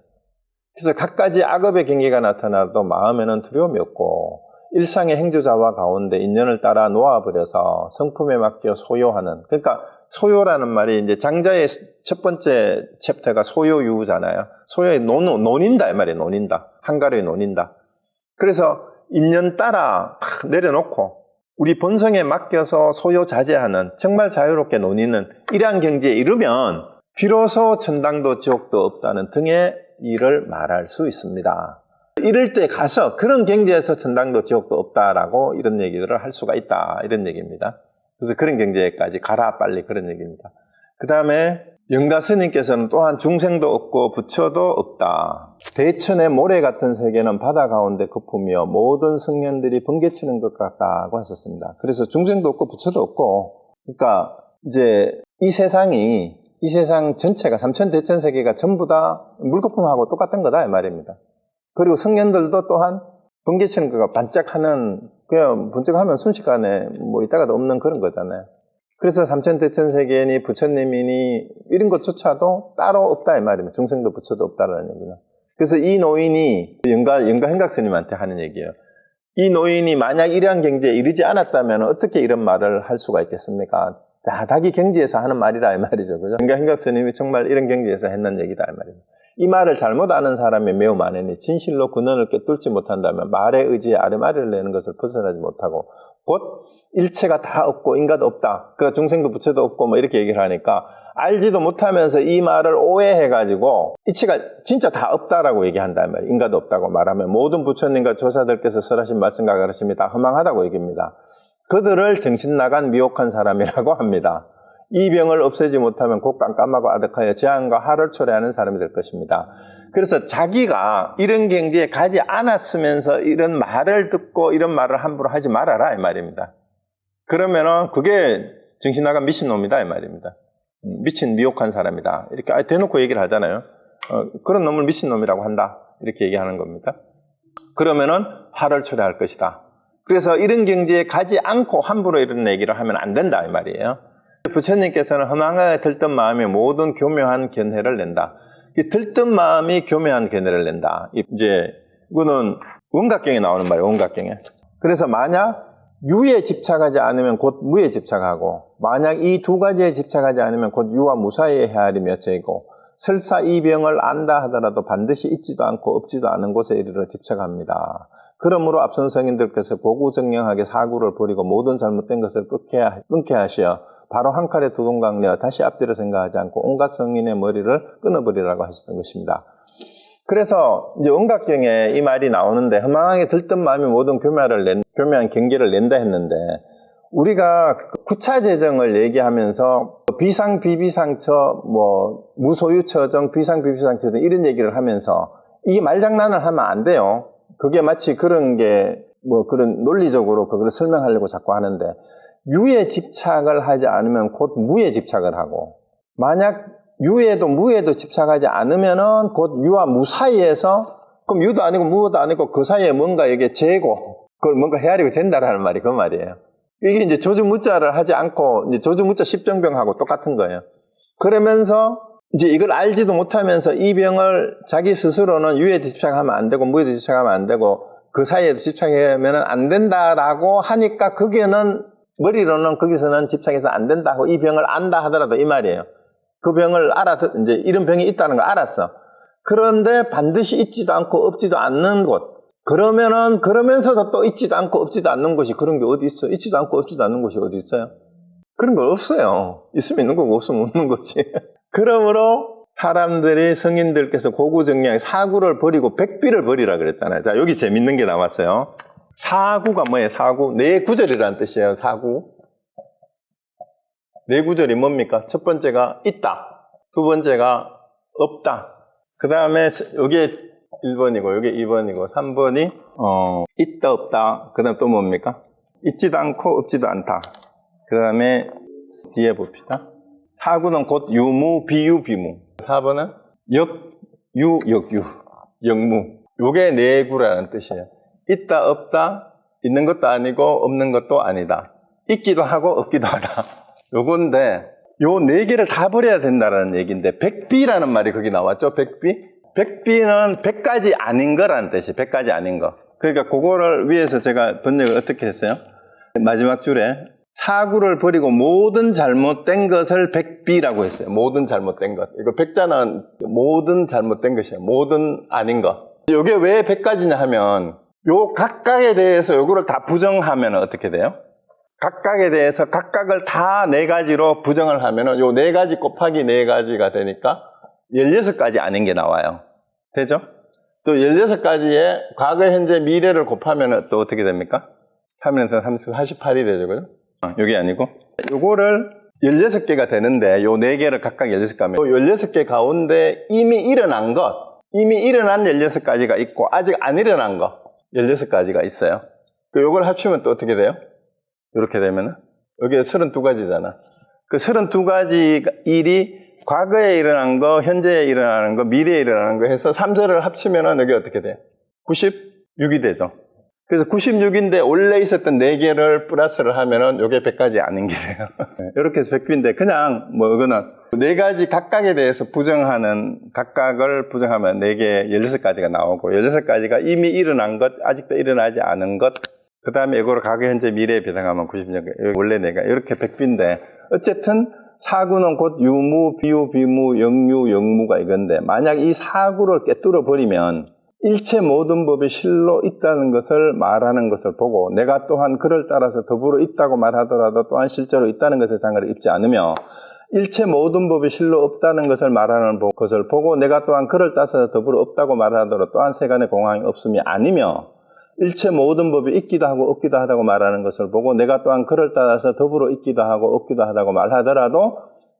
A: 그래서 갖가지 악업의 경계가 나타나도 마음에는 두려움이 없고, 일상의 행주자와 가운데 인연을 따라 놓아버려서 성품에 맡겨 소요하는, 그러니까 소요라는 말이 이제 장자의 첫 번째 챕터가 소요유잖아요. 소요에 논인다 이 말이에요. 논인다. 한가로에 논인다. 그래서 인연 따라 내려놓고 우리 본성에 맡겨서 소요자제하는, 정말 자유롭게 논의는 이러한 경지에 이르면 비로소 천당도 지옥도 없다는 등의 일을 말할 수 있습니다. 이럴 때 가서 그런 경지에서 천당도 지옥도 없다라고 이런 얘기들을 할 수가 있다, 이런 얘기입니다. 그래서 그런 경지에까지 가라 빨리, 그런 얘기입니다. 그 다음에 영가 스님께서는 또한 중생도 없고 부처도 없다. 대천의 모래 같은 세계는 바다 가운데 거품이여 모든 성년들이 번개치는 것 같다고 하셨습니다. 그래서 중생도 없고 부처도 없고, 그러니까 이제 이 세상 전체가 삼천대천 세계가 전부 다 물거품하고 똑같은 거다 이 말입니다. 그리고 성년들도 또한 번개치는 거가 반짝하는, 그냥 번쩍하면 순식간에 뭐 있다가도 없는 그런 거잖아요. 그래서 삼천대천 세계니 부처님이니 이런 것조차도 따로 없다 이 말입니다. 중생도 부처도 없다라는 얘기는. 그래서 이 노인이 영가 행각스님한테 하는 얘기예요. 이 노인이 만약 이러한 경지에 이르지 않았다면 어떻게 이런 말을 할 수가 있겠습니까? 자기 경지에서 하는 말이다 이 말이죠. 그죠? 영가 행각스님이 정말 이런 경지에서 했는 얘기다 이 말입니다. 이 말을 잘못 아는 사람이 매우 많으니 진실로 근원을 꿰뚫지 못한다면 말의 의지에 아르마리를 내는 것을 벗어나지 못하고, 곧 일체가 다 없고 인가도 없다, 그 중생도 부처도 없고 뭐 이렇게 얘기를 하니까 알지도 못하면서 이 말을 오해해가지고 이체가 진짜 다 없다라고 얘기한단 말이에요. 인가도 없다고 말하면 모든 부처님과 조사들께서 설하신 말씀과 가르침이 다 허망하다고 얘기합니다. 그들을 정신 나간 미혹한 사람이라고 합니다. 이 병을 없애지 못하면 곧 깜깜하고 아득하여 재앙과 화를 초래하는 사람이 될 것입니다. 그래서 자기가 이런 경지에 가지 않았으면서 이런 말을 듣고 이런 말을 함부로 하지 말아라 이 말입니다. 그러면은 그게 정신나간 미친놈이다 이 말입니다. 미친 미혹한 사람이다, 이렇게 대놓고 얘기를 하잖아요. 그런 놈을 미친놈이라고 한다, 이렇게 얘기하는 겁니다. 그러면은 화를 초래할 것이다. 그래서 이런 경지에 가지 않고 함부로 이런 얘기를 하면 안 된다 이 말이에요. 부처님께서는 허망하게 들뜬 마음이 모든 교묘한 견해를 낸다. 이 들뜬 마음이 교묘한 견해를 낸다. 이제 이거는 원각경에 나오는 말이에요. 원각경에. 그래서 만약 유에 집착하지 않으면 곧 무에 집착하고, 만약 이 두 가지에 집착하지 않으면 곧 유와 무사이의 헤아리 몇 채이고, 설사 이 병을 안다 하더라도 반드시 있지도 않고 없지도 않은 곳에 이르러 집착합니다. 그러므로 앞선 성인들께서 고구정령하게 사구를 버리고 모든 잘못된 것을 끊게 하시어 바로 한 칼에 두 동강 내어 다시 앞뒤로 생각하지 않고 온갖 성인의 머리를 끊어버리라고 하셨던 것입니다. 그래서 이제 원각경에 이 말이 나오는데 허망하게 들뜬 마음이 모든 교묘한 경계를 낸다 했는데 우리가 구차재정을 얘기하면서 비상, 비비상처, 무소유처정, 비상, 비비상처정 이런 얘기를 하면서 이게 말장난을 하면 안 돼요. 그게 마치 그런 게 그런 논리적으로 그걸 설명하려고 자꾸 하는데 유에 집착을 하지 않으면 곧 무에 집착을 하고 만약 유에도 무에도 집착하지 않으면은 곧 유와 무 사이에서 그럼 유도 아니고 무도 아니고 그 사이에 뭔가 이게 재고 그걸 뭔가 헤아리고 된다라는 말이 그 말이에요. 이게 이제 조주무자를 하지 않고 이제 조주무자 십정병하고 똑같은 거예요. 그러면서 이제 이걸 알지도 못하면서 이 병을 자기 스스로는 유에 집착하면 안 되고 무에도 집착하면 안 되고 그 사이에도 집착하면 안 된다라고 하니까 거기에는 머리로는 거기서는 집착해서 안 된다고 이 병을 안다 하더라도 이 말이에요. 그 병을 이제 이런 병이 있다는 걸 알았어. 그런데 반드시 있지도 않고 없지도 않는 곳. 그러면서도 또 있지도 않고 없지도 않는 곳이 그런 게 어디 있어? 있지도 않고 없지도 않는 곳이 어디 있어요? 그런 거 없어요. 있으면 있는 거고 없으면 없는 거지. 그러므로 사람들이 성인들께서 고구정량 사구를 버리고 백비를 버리라 그랬잖아요. 자, 여기 재밌는 게 나왔어요. 사구가 뭐예요? 사구. 네 구절이라는 뜻이에요. 사구. 네 구절이 뭡니까? 첫 번째가 있다. 두 번째가 없다. 그 다음에 여기에 1번이고 여기 2번이고 3번이 있다 없다. 그 다음 또 뭡니까? 있지도 않고 없지도 않다. 그 다음에 뒤에 봅시다. 사구는 곧 유무, 비유, 비무. 4번은 역, 유, 역유, 역무. 요게 네 구라는 뜻이에요. 있다 없다. 있는 것도 아니고 없는 것도 아니다. 있기도 하고 없기도 하다. 요건데 요 네 개를 다 버려야 된다는 얘기인데 백비라는 말이 거기 나왔죠. 백비. 백비는 100가지 아닌 거라는 뜻이에요. 100가지 아닌 거. 그러니까 그거를 위해서 제가 번역을 어떻게 했어요? 마지막 줄에 사구를 버리고 모든 잘못된 것을 백비라고 했어요. 모든 잘못된 것. 이거 백자는 모든 잘못된 것이에요. 모든 아닌 것. 이게 왜 100가지냐 하면 요 각각에 대해서 요거를 다 부정하면 어떻게 돼요? 각각에 대해서 각각을 다 4가지로 부정을 하면은 요 4가지 곱하기 4가지가 되니까 16가지 아닌 게 나와요. 되죠? 또 16가지에 과거, 현재, 미래를 곱하면 또 어떻게 됩니까? 3에서 30, 48이 되죠. 그죠? 여기 아니고. 요거를 16개가 되는데 요 4개를 각각 16개면 16개 가운데 이미 일어난 것, 이미 일어난 16가지가 있고 아직 안 일어난 것 16가지가 있어요. 요걸 합치면 또 어떻게 돼요? 이렇게 되면은 여기에 32가지잖아. 그 32가지 일이 과거에 일어난 거, 현재에 일어나는 거, 미래에 일어나는 거 해서 3절을 합치면은 여기 어떻게 돼요? 96이 되죠. 그래서 96인데 원래 있었던 4개를 플러스를 하면은 요게 100가지 아닌 게 돼요. 이렇게 해서 100비인데 그냥 이거는 4가지 각각에 대해서 각각을 부정하면 4개, 16가지가 나오고 16가지가 이미 일어난 것, 아직도 일어나지 않은 것, 그 다음에 이거를 과거, 현재, 미래에 배당하면 96개. 원래 내가 이렇게 100비인데 어쨌든 사구는 곧 유무, 비유, 비무, 역유, 역무가 이건데 만약 이 사구를 깨뚫어 버리면 일체 모든 법이 실로 있다는 것을 말하는 것을 보고 내가 또한 그를 따라서 더불어 있다고 말하더라도 또한 실제로 있다는 것에 장애를 입지 않으며 일체 모든 법이 실로 없다는 것을 말하는 것을 보고 내가 또한 그를 따라서 더불어 없다고 말하더라도 또한 세간의 공황이 없음이 아니며 일체 모든 법이 있기도 하고 없기도 하다고 말하는 것을 보고 내가 또한 그를 따라서 더불어 있기도 하고 없기도 하다고 말하더라도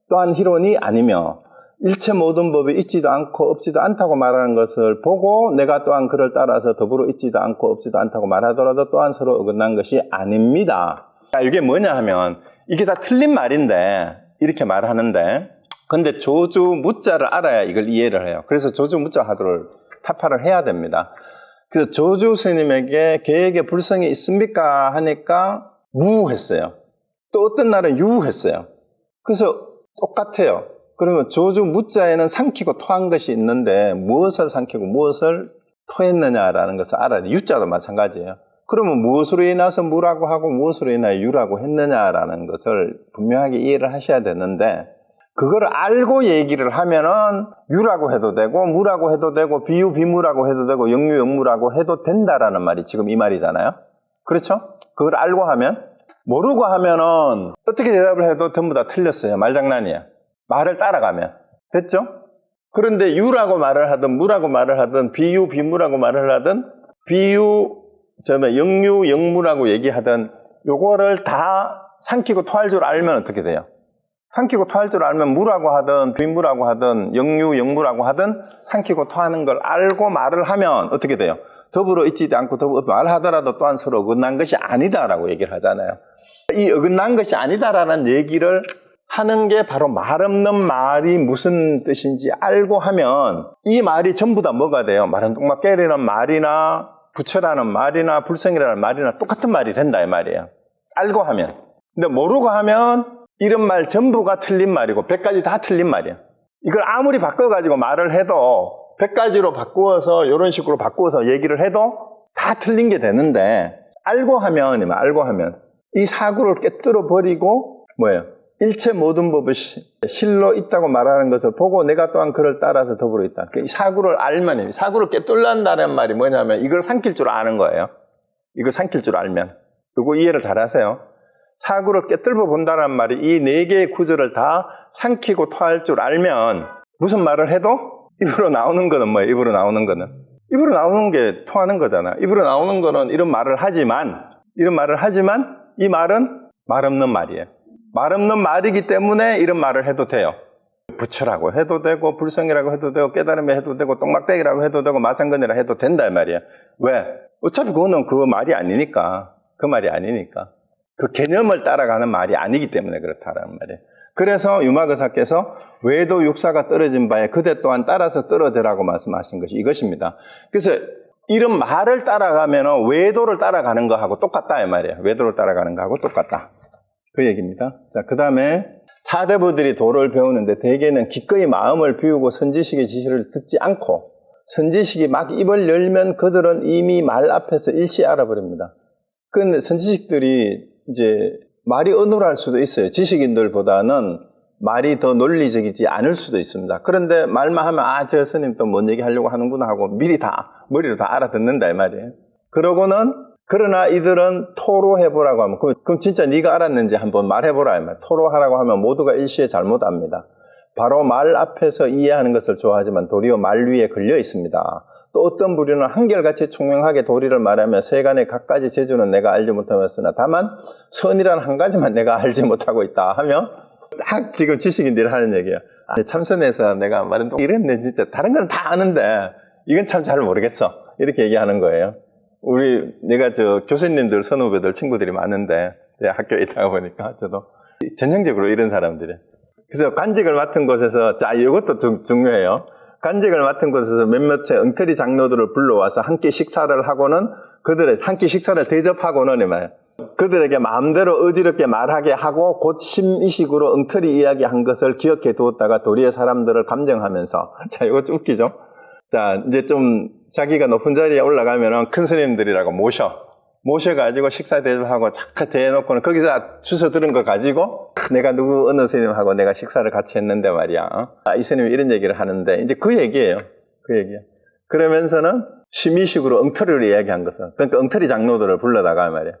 A: 또한 희론이 아니며 일체 모든 법이 있지도 않고 없지도 않다고 말하는 것을 보고 내가 또한 그를 따라서 더불어 있지도 않고 없지도 않다고 말하더라도 또한 서로 어긋난 것이 아닙니다. 이게 뭐냐 하면 이게 다 틀린 말인데 이렇게 말하는데 근데 조주 무자를 알아야 이걸 이해를 해요. 그래서 조주 무자 하도를 타파를 해야 됩니다. 그래서 조주 스님에게 계획에 불성이 있습니까? 하니까 무 했어요. 또 어떤 날은 유 했어요. 그래서 똑같아요. 그러면 조주 무자에는 삼키고 토한 것이 있는데 무엇을 삼키고 무엇을 토했느냐라는 것을 알아야 돼요. 유자도 마찬가지예요. 그러면 무엇으로 인해서 무라고 하고 무엇으로 인하여 유라고 했느냐라는 것을 분명하게 이해를 하셔야 되는데 그걸 알고 얘기를 하면은 유라고 해도 되고 무라고 해도 되고 비유 비무라고 해도 되고 역유 역무라고 해도 된다라는 말이 지금 이 말이잖아요. 그렇죠? 그걸 알고 하면 모르고 하면은 어떻게 대답을 해도 전부 다 틀렸어요. 말장난이야. 말을 따라가면. 됐죠? 그런데 유라고 말을 하든 무라고 말을 하든 비유, 비무라고 말을 하든 비유, 영유, 영무라고 얘기하든 요거를 다 삼키고 토할 줄 알면 어떻게 돼요? 삼키고 토할 줄 알면 무라고 하든 비무라고 하든 영유, 영무라고 하든 삼키고 토하는 걸 알고 말을 하면 어떻게 돼요? 더불어 있지 않고 더불어 말하더라도 또한 서로 어긋난 것이 아니다라고 얘기를 하잖아요. 이 어긋난 것이 아니다라는 얘기를 하는 게 바로 말 없는 말이 무슨 뜻인지 알고 하면 이 말이 전부 다 뭐가 돼요? 말은 똥막 깨리는 말이나 부처라는 말이나 불성이라는 말이나 똑같은 말이 된다 이 말이에요. 알고 하면. 근데 모르고 하면 이런 말 전부가 틀린 말이고 100가지 다 틀린 말이에요. 이걸 아무리 바꿔가지고 말을 해도 100가지로 바꾸어서 이런 식으로 바꾸어서 얘기를 해도 다 틀린 게 되는데 알고 하면 이 사구를 깨뜨려 버리고 뭐예요? 일체 모든 법이 실로 있다고 말하는 것을 보고 내가 또한 그를 따라서 더불어 있다. 이 사구를 알면, 사구를 깨뚫는다는 말이 뭐냐면 이걸 삼킬 줄 아는 거예요. 이걸 삼킬 줄 알면. 그리고 이해를 잘 하세요. 사구를 깨뚫어 본다는 말이 이 4개의 구절을 다 삼키고 토할 줄 알면 무슨 말을 해도 입으로 나오는 거는 뭐예요? 입으로 나오는 거는. 입으로 나오는 게 토하는 거잖아. 입으로 나오는 거는 이런 말을 하지만 이 말은 말 없는 말이에요. 말 없는 말이기 때문에 이런 말을 해도 돼요. 부처라고 해도 되고 불성이라고 해도 되고 깨달음이 해도 되고 똥막대기라고 해도 되고 마상근이라 해도 된다 이 말이에요. 왜? 어차피 그거는 그 말이 아니니까. 그 개념을 따라가는 말이 아니기 때문에 그렇다라는 말이에요. 그래서 유마거사께서 외도 육사가 떨어진 바에 그대 또한 따라서 떨어져라고 말씀하신 것이 이것입니다. 그래서 이런 말을 따라가면 외도를 따라가는 거하고 똑같다 이 말이에요. 외도를 따라가는 거하고 똑같다. 그 얘기입니다. 자, 그 다음에 사대부들이 도를 배우는데 대개는 기꺼이 마음을 비우고 선지식의 지시를 듣지 않고 선지식이 막 입을 열면 그들은 이미 말 앞에서 일시 알아버립니다. 그런데 선지식들이 이제 말이 어눌할 수도 있어요. 지식인들보다는 말이 더 논리적이지 않을 수도 있습니다. 그런데 말만 하면 저 스님 또 뭔 얘기 하려고 하는구나 하고 미리 다 머리로 다 알아듣는다 이 말이에요. 그러나 이들은 토로해보라고 하면 그럼 진짜 네가 알았는지 한번 말해보라 이 말이에요. 토로하라고 하면 모두가 일시에 잘못합니다. 바로 말 앞에서 이해하는 것을 좋아하지만 도리어 말 위에 걸려 있습니다. 또 어떤 부류는 한결같이 총명하게 도리를 말하며 세간의 갖가지 재주는 내가 알지 못하였으나 다만 선이란 한 가지만 내가 알지 못하고 있다 하며 지금 지식인들이 하는 얘기예요. 참선해서 내가 말은 이랬네 진짜 다른 건 다 아는데 이건 참 잘 모르겠어 이렇게 얘기하는 거예요. 내가 교수님들 선후배들 친구들이 많은데 학교에 있다가 보니까 저도 전형적으로 이런 사람들이에요. 그래서 관직을 맡은 곳에서 이것도 중요해요. 관직을 맡은 곳에서 몇몇의 엉터리 장로들을 불러와서 한 끼 식사를 하고는 한 끼 식사를 대접하고는 그들에게 마음대로 어지럽게 말하게 하고 곧 심의식으로 엉터리 이야기한 것을 기억해 두었다가 도리의 사람들을 감정하면서 이거 웃기죠? 이제 좀 자기가 높은 자리에 올라가면은 큰 스님들이라고 모셔가지고 식사 대접하고 착 대해놓고는 거기서 주워 들은 거 가지고 내가 어느 스님하고 내가 식사를 같이 했는데 말이야. 이 스님이 이런 얘기를 하는데 이제 그 얘기예요. 그러면서는 심의식으로 엉터리를 이야기한 것은 그러니까 엉터리 장로들을 불러다가 말이야.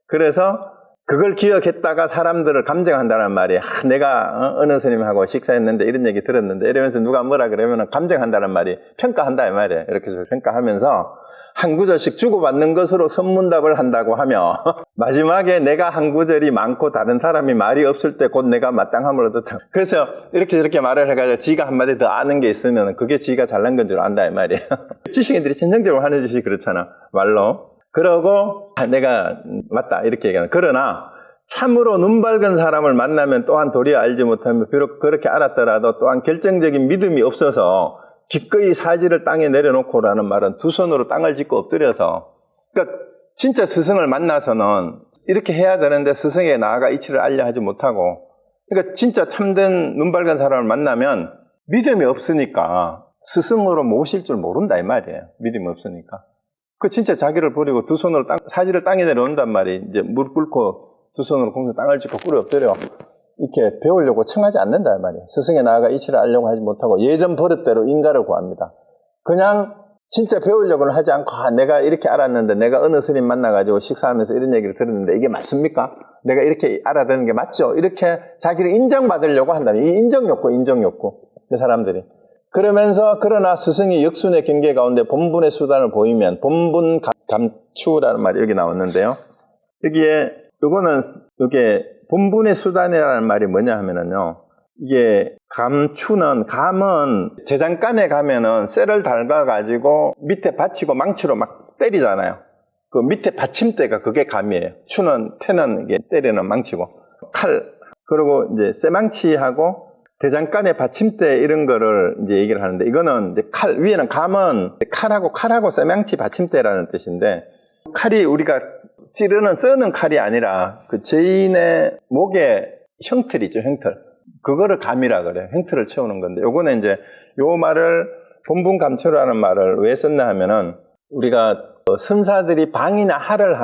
A: 그래서 그걸 기억했다가 사람들을 감정한다는 말이 내가 어느 스님하고 식사했는데 이런 얘기 들었는데 이러면서 누가 뭐라 그러면 감정한다는 말이 평가한다 이 말이에요. 이렇게 해서 평가하면서 한 구절씩 주고받는 것으로 선문답을 한다고 하며 마지막에 내가 한 구절이 많고 다른 사람이 말이 없을 때 곧 내가 마땅함을 얻었다. 그래서 이렇게 저렇게 말을 해가지고 지가 한마디 더 아는 게 있으면 그게 지가 잘난 건 줄 안다 이 말이에요. 지식인들이 전형적으로 하는 짓이 그렇잖아 말로. 그러고 내가 맞다 이렇게 얘기하는. 그러나 참으로 눈 밝은 사람을 만나면 또한 도리어 알지 못하며 비록 그렇게 알았더라도 또한 결정적인 믿음이 없어서 기꺼이 사지를 땅에 내려놓고라는 말은 두 손으로 땅을 짚고 엎드려서 그러니까 진짜 스승을 만나서는 이렇게 해야 되는데 스승에게 나아가 이치를 알려 하지 못하고 그러니까 진짜 참된 눈 밝은 사람을 만나면 믿음이 없으니까 스승으로 모실 줄 모른다 이 말이에요. 믿음이 없으니까. 진짜 자기를 버리고 두 손으로 사지를 땅에 내려온단 말이 이제 무릎 꿇고 두 손으로 공중 땅을 짚고 꿇어 엎드려 이렇게 배우려고 청하지 않는다 이 말이에요. 스승에 나아가 이치를 알려고 하지 못하고 예전 버릇대로 인가를 구합니다. 그냥 진짜 배우려고는 하지 않고 내가 이렇게 알았는데 내가 어느 스님 만나가지고 식사하면서 이런 얘기를 들었는데 이게 맞습니까? 내가 이렇게 알아듣는 게 맞죠? 이렇게 자기를 인정받으려고 한다는 이 인정욕구 그 사람들이. 그러면서 그러나 스승이 역순의 경계 가운데 본분의 수단을 보이면 본분 감추라는 말이 여기 나왔는데요. 여기에 이게 본분의 수단이라는 말이 뭐냐 하면은요. 이게 감은 제장간에 가면은 쇠를 달가가지고 밑에 받치고 망치로 막 때리잖아요. 그 밑에 받침대가 그게 감이에요. 태는 이게 때리는 망치고 칼 그리고 이제 쇠망치하고 대장간의 받침대 이런 거를 이제 얘기를 하는데 이거는 이제 위에는 감은 칼하고 쇠망치 받침대라는 뜻인데 칼이 우리가 쓰는 칼이 아니라 그 죄인의 목에 형틀이죠, 형틀. 그거를 감이라 그래요. 형틀을 채우는 건데 요거는 이제 요 말을 본분 감추라는 말을 왜 썼나 하면은 우리가 선사들이 방이나 할을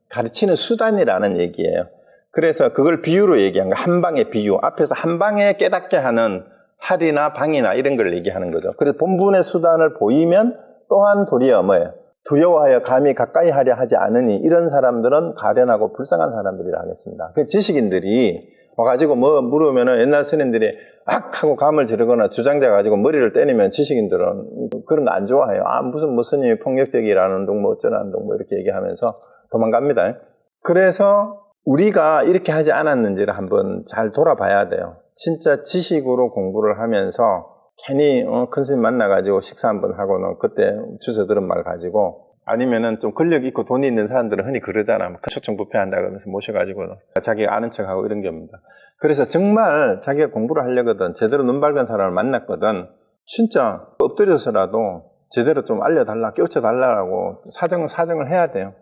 A: 가르치는 수단이라는 얘기예요. 그래서 그걸 비유로 얘기한 거예요. 한 방의 비유. 앞에서 한 방에 깨닫게 하는 할이나 방이나 이런 걸 얘기하는 거죠. 그래서 본분의 수단을 보이면 또한 도리어 뭐예요? 두려워하여 감히 가까이 하려 하지 않으니 이런 사람들은 가련하고 불쌍한 사람들이라 하겠습니다. 그 지식인들이 와가지고 뭐 물으면은 옛날 스님들이 악 하고 감을 지르거나 주장자 가지고 머리를 때리면 지식인들은 그런 거 안 좋아해요. 무슨 스님이 폭력적이라는 둥 뭐 어쩌라는 둥 뭐 이렇게 얘기하면서 도망갑니다. 그래서 우리가 이렇게 하지 않았는지를 한번 잘 돌아봐야 돼요. 진짜 지식으로 공부를 하면서 괜히 큰 스님 만나가지고 식사 한번 하고는 그때 주워 들은 말 가지고 아니면은 좀 권력 있고 돈이 있는 사람들은 흔히 그러잖아. 초청부패한다 그러면서 모셔가지고 자기가 아는 척하고 이런 겁니다. 그래서 정말 자기가 공부를 하려거든 제대로 눈 밝은 사람을 만났거든 진짜 엎드려서라도 제대로 좀 알려달라, 깨우쳐달라고 사정을 해야 돼요.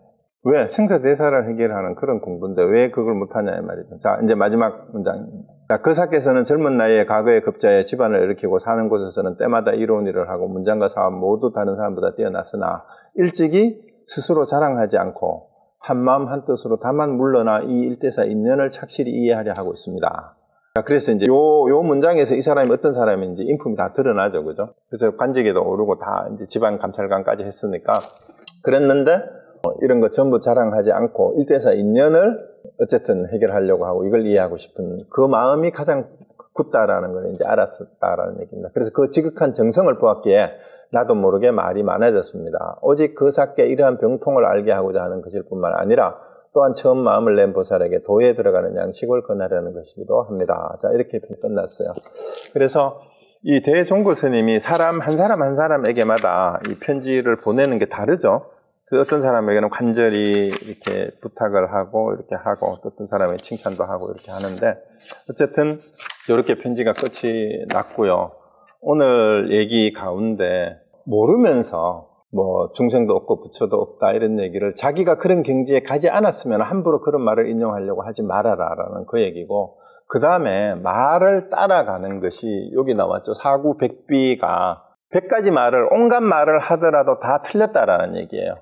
A: 왜? 생사대사를 해결하는 그런 공부인데 왜 그걸 못하냐 이 말이죠. 자, 이제 마지막 문장입니다. 자, 그 사께서는 젊은 나이에 과거의 급자에 집안을 일으키고 사는 곳에서는 때마다 이로운 일을 하고 문장과 사업 모두 다른 사람보다 뛰어났으나 일찍이 스스로 자랑하지 않고 한마음 한뜻으로 다만 물러나 이 일대사 인연을 착실히 이해하려 하고 있습니다. 자, 그래서 이제 요 문장에서 이 사람이 어떤 사람인지 인품이 다 드러나죠, 그죠? 그래서 관직에도 오르고 다 이제 집안 감찰관까지 했으니까 그랬는데 이런 거 전부 자랑하지 않고 일대사 인연을 어쨌든 해결하려고 하고 이걸 이해하고 싶은 그 마음이 가장 굳다라는 걸 이제 알았었다라는 얘기입니다. 그래서 그 지극한 정성을 보았기에 나도 모르게 말이 많아졌습니다. 오직 그 사께 이러한 병통을 알게 하고자 하는 것일 뿐만 아니라 또한 처음 마음을 낸 보살에게 도에 들어가는 양식을 권하려는 것이기도 합니다. 자, 이렇게 끝났어요. 그래서 이 대종고 스님이 한 사람에게마다 이 편지를 보내는 게 다르죠. 그 어떤 사람에게는 간절히 이렇게 부탁을 하고 이렇게 하고 또 어떤 사람에게 칭찬도 하고 이렇게 하는데 어쨌든 이렇게 편지가 끝이 났고요. 오늘 얘기 가운데 모르면서 뭐 중생도 없고 부처도 없다 이런 얘기를 자기가 그런 경지에 가지 않았으면 함부로 그런 말을 인용하려고 하지 말아라라는 그 얘기고 그 다음에 말을 따라가는 것이 여기 나왔죠. 사구백비가 100가지 말을 온갖 말을 하더라도 다 틀렸다라는 얘기예요.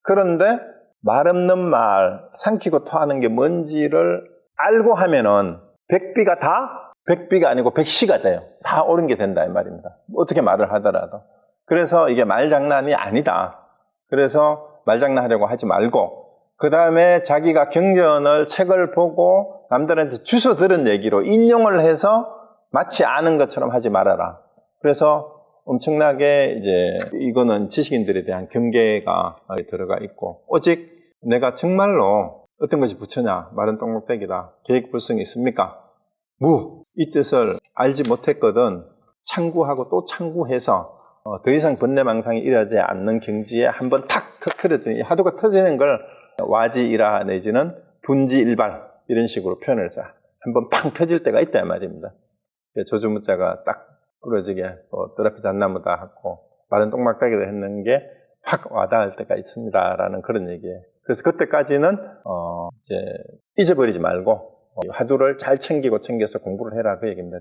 A: 그런데 말 없는 말 삼키고 토하는 게 뭔지를 알고 하면은 100비가 아니고 100시가 돼요. 다 옳은 게 된다 이 말입니다. 어떻게 말을 하더라도. 그래서 이게 말장난이 아니다. 그래서 말장난하려고 하지 말고 그 다음에 자기가 경전을 책을 보고 남들한테 주워 들은 얘기로 인용을 해서 마치 아는 것처럼 하지 말아라. 그래서 엄청나게 이제 이거는 지식인들에 대한 경계가 들어가 있고 오직 내가 정말로 어떤 것이 부처냐 말은 똥목대기다 계획불성이 있습니까? 이 뜻을 알지 못했거든 참구하고 또 참구해서 더 이상 번뇌망상이 일어나지 않는 경지에 한번 탁 터뜨려지니 하도가 터지는 걸 와지일화 내지는 분지일발 이런 식으로 표현을 해서 한번 팡 터질 때가 있다 이 말입니다. 조주무자가 딱 부러지게 뜰앞이 잣나무다 하고 마른 똥막다기도 했는 게 확 와닿을 때가 있습니다라는 그런 얘기예요. 그래서 그때까지는 이제 잊어버리지 말고 화두를 잘 챙겨서 공부를 해라 그 얘기입니다.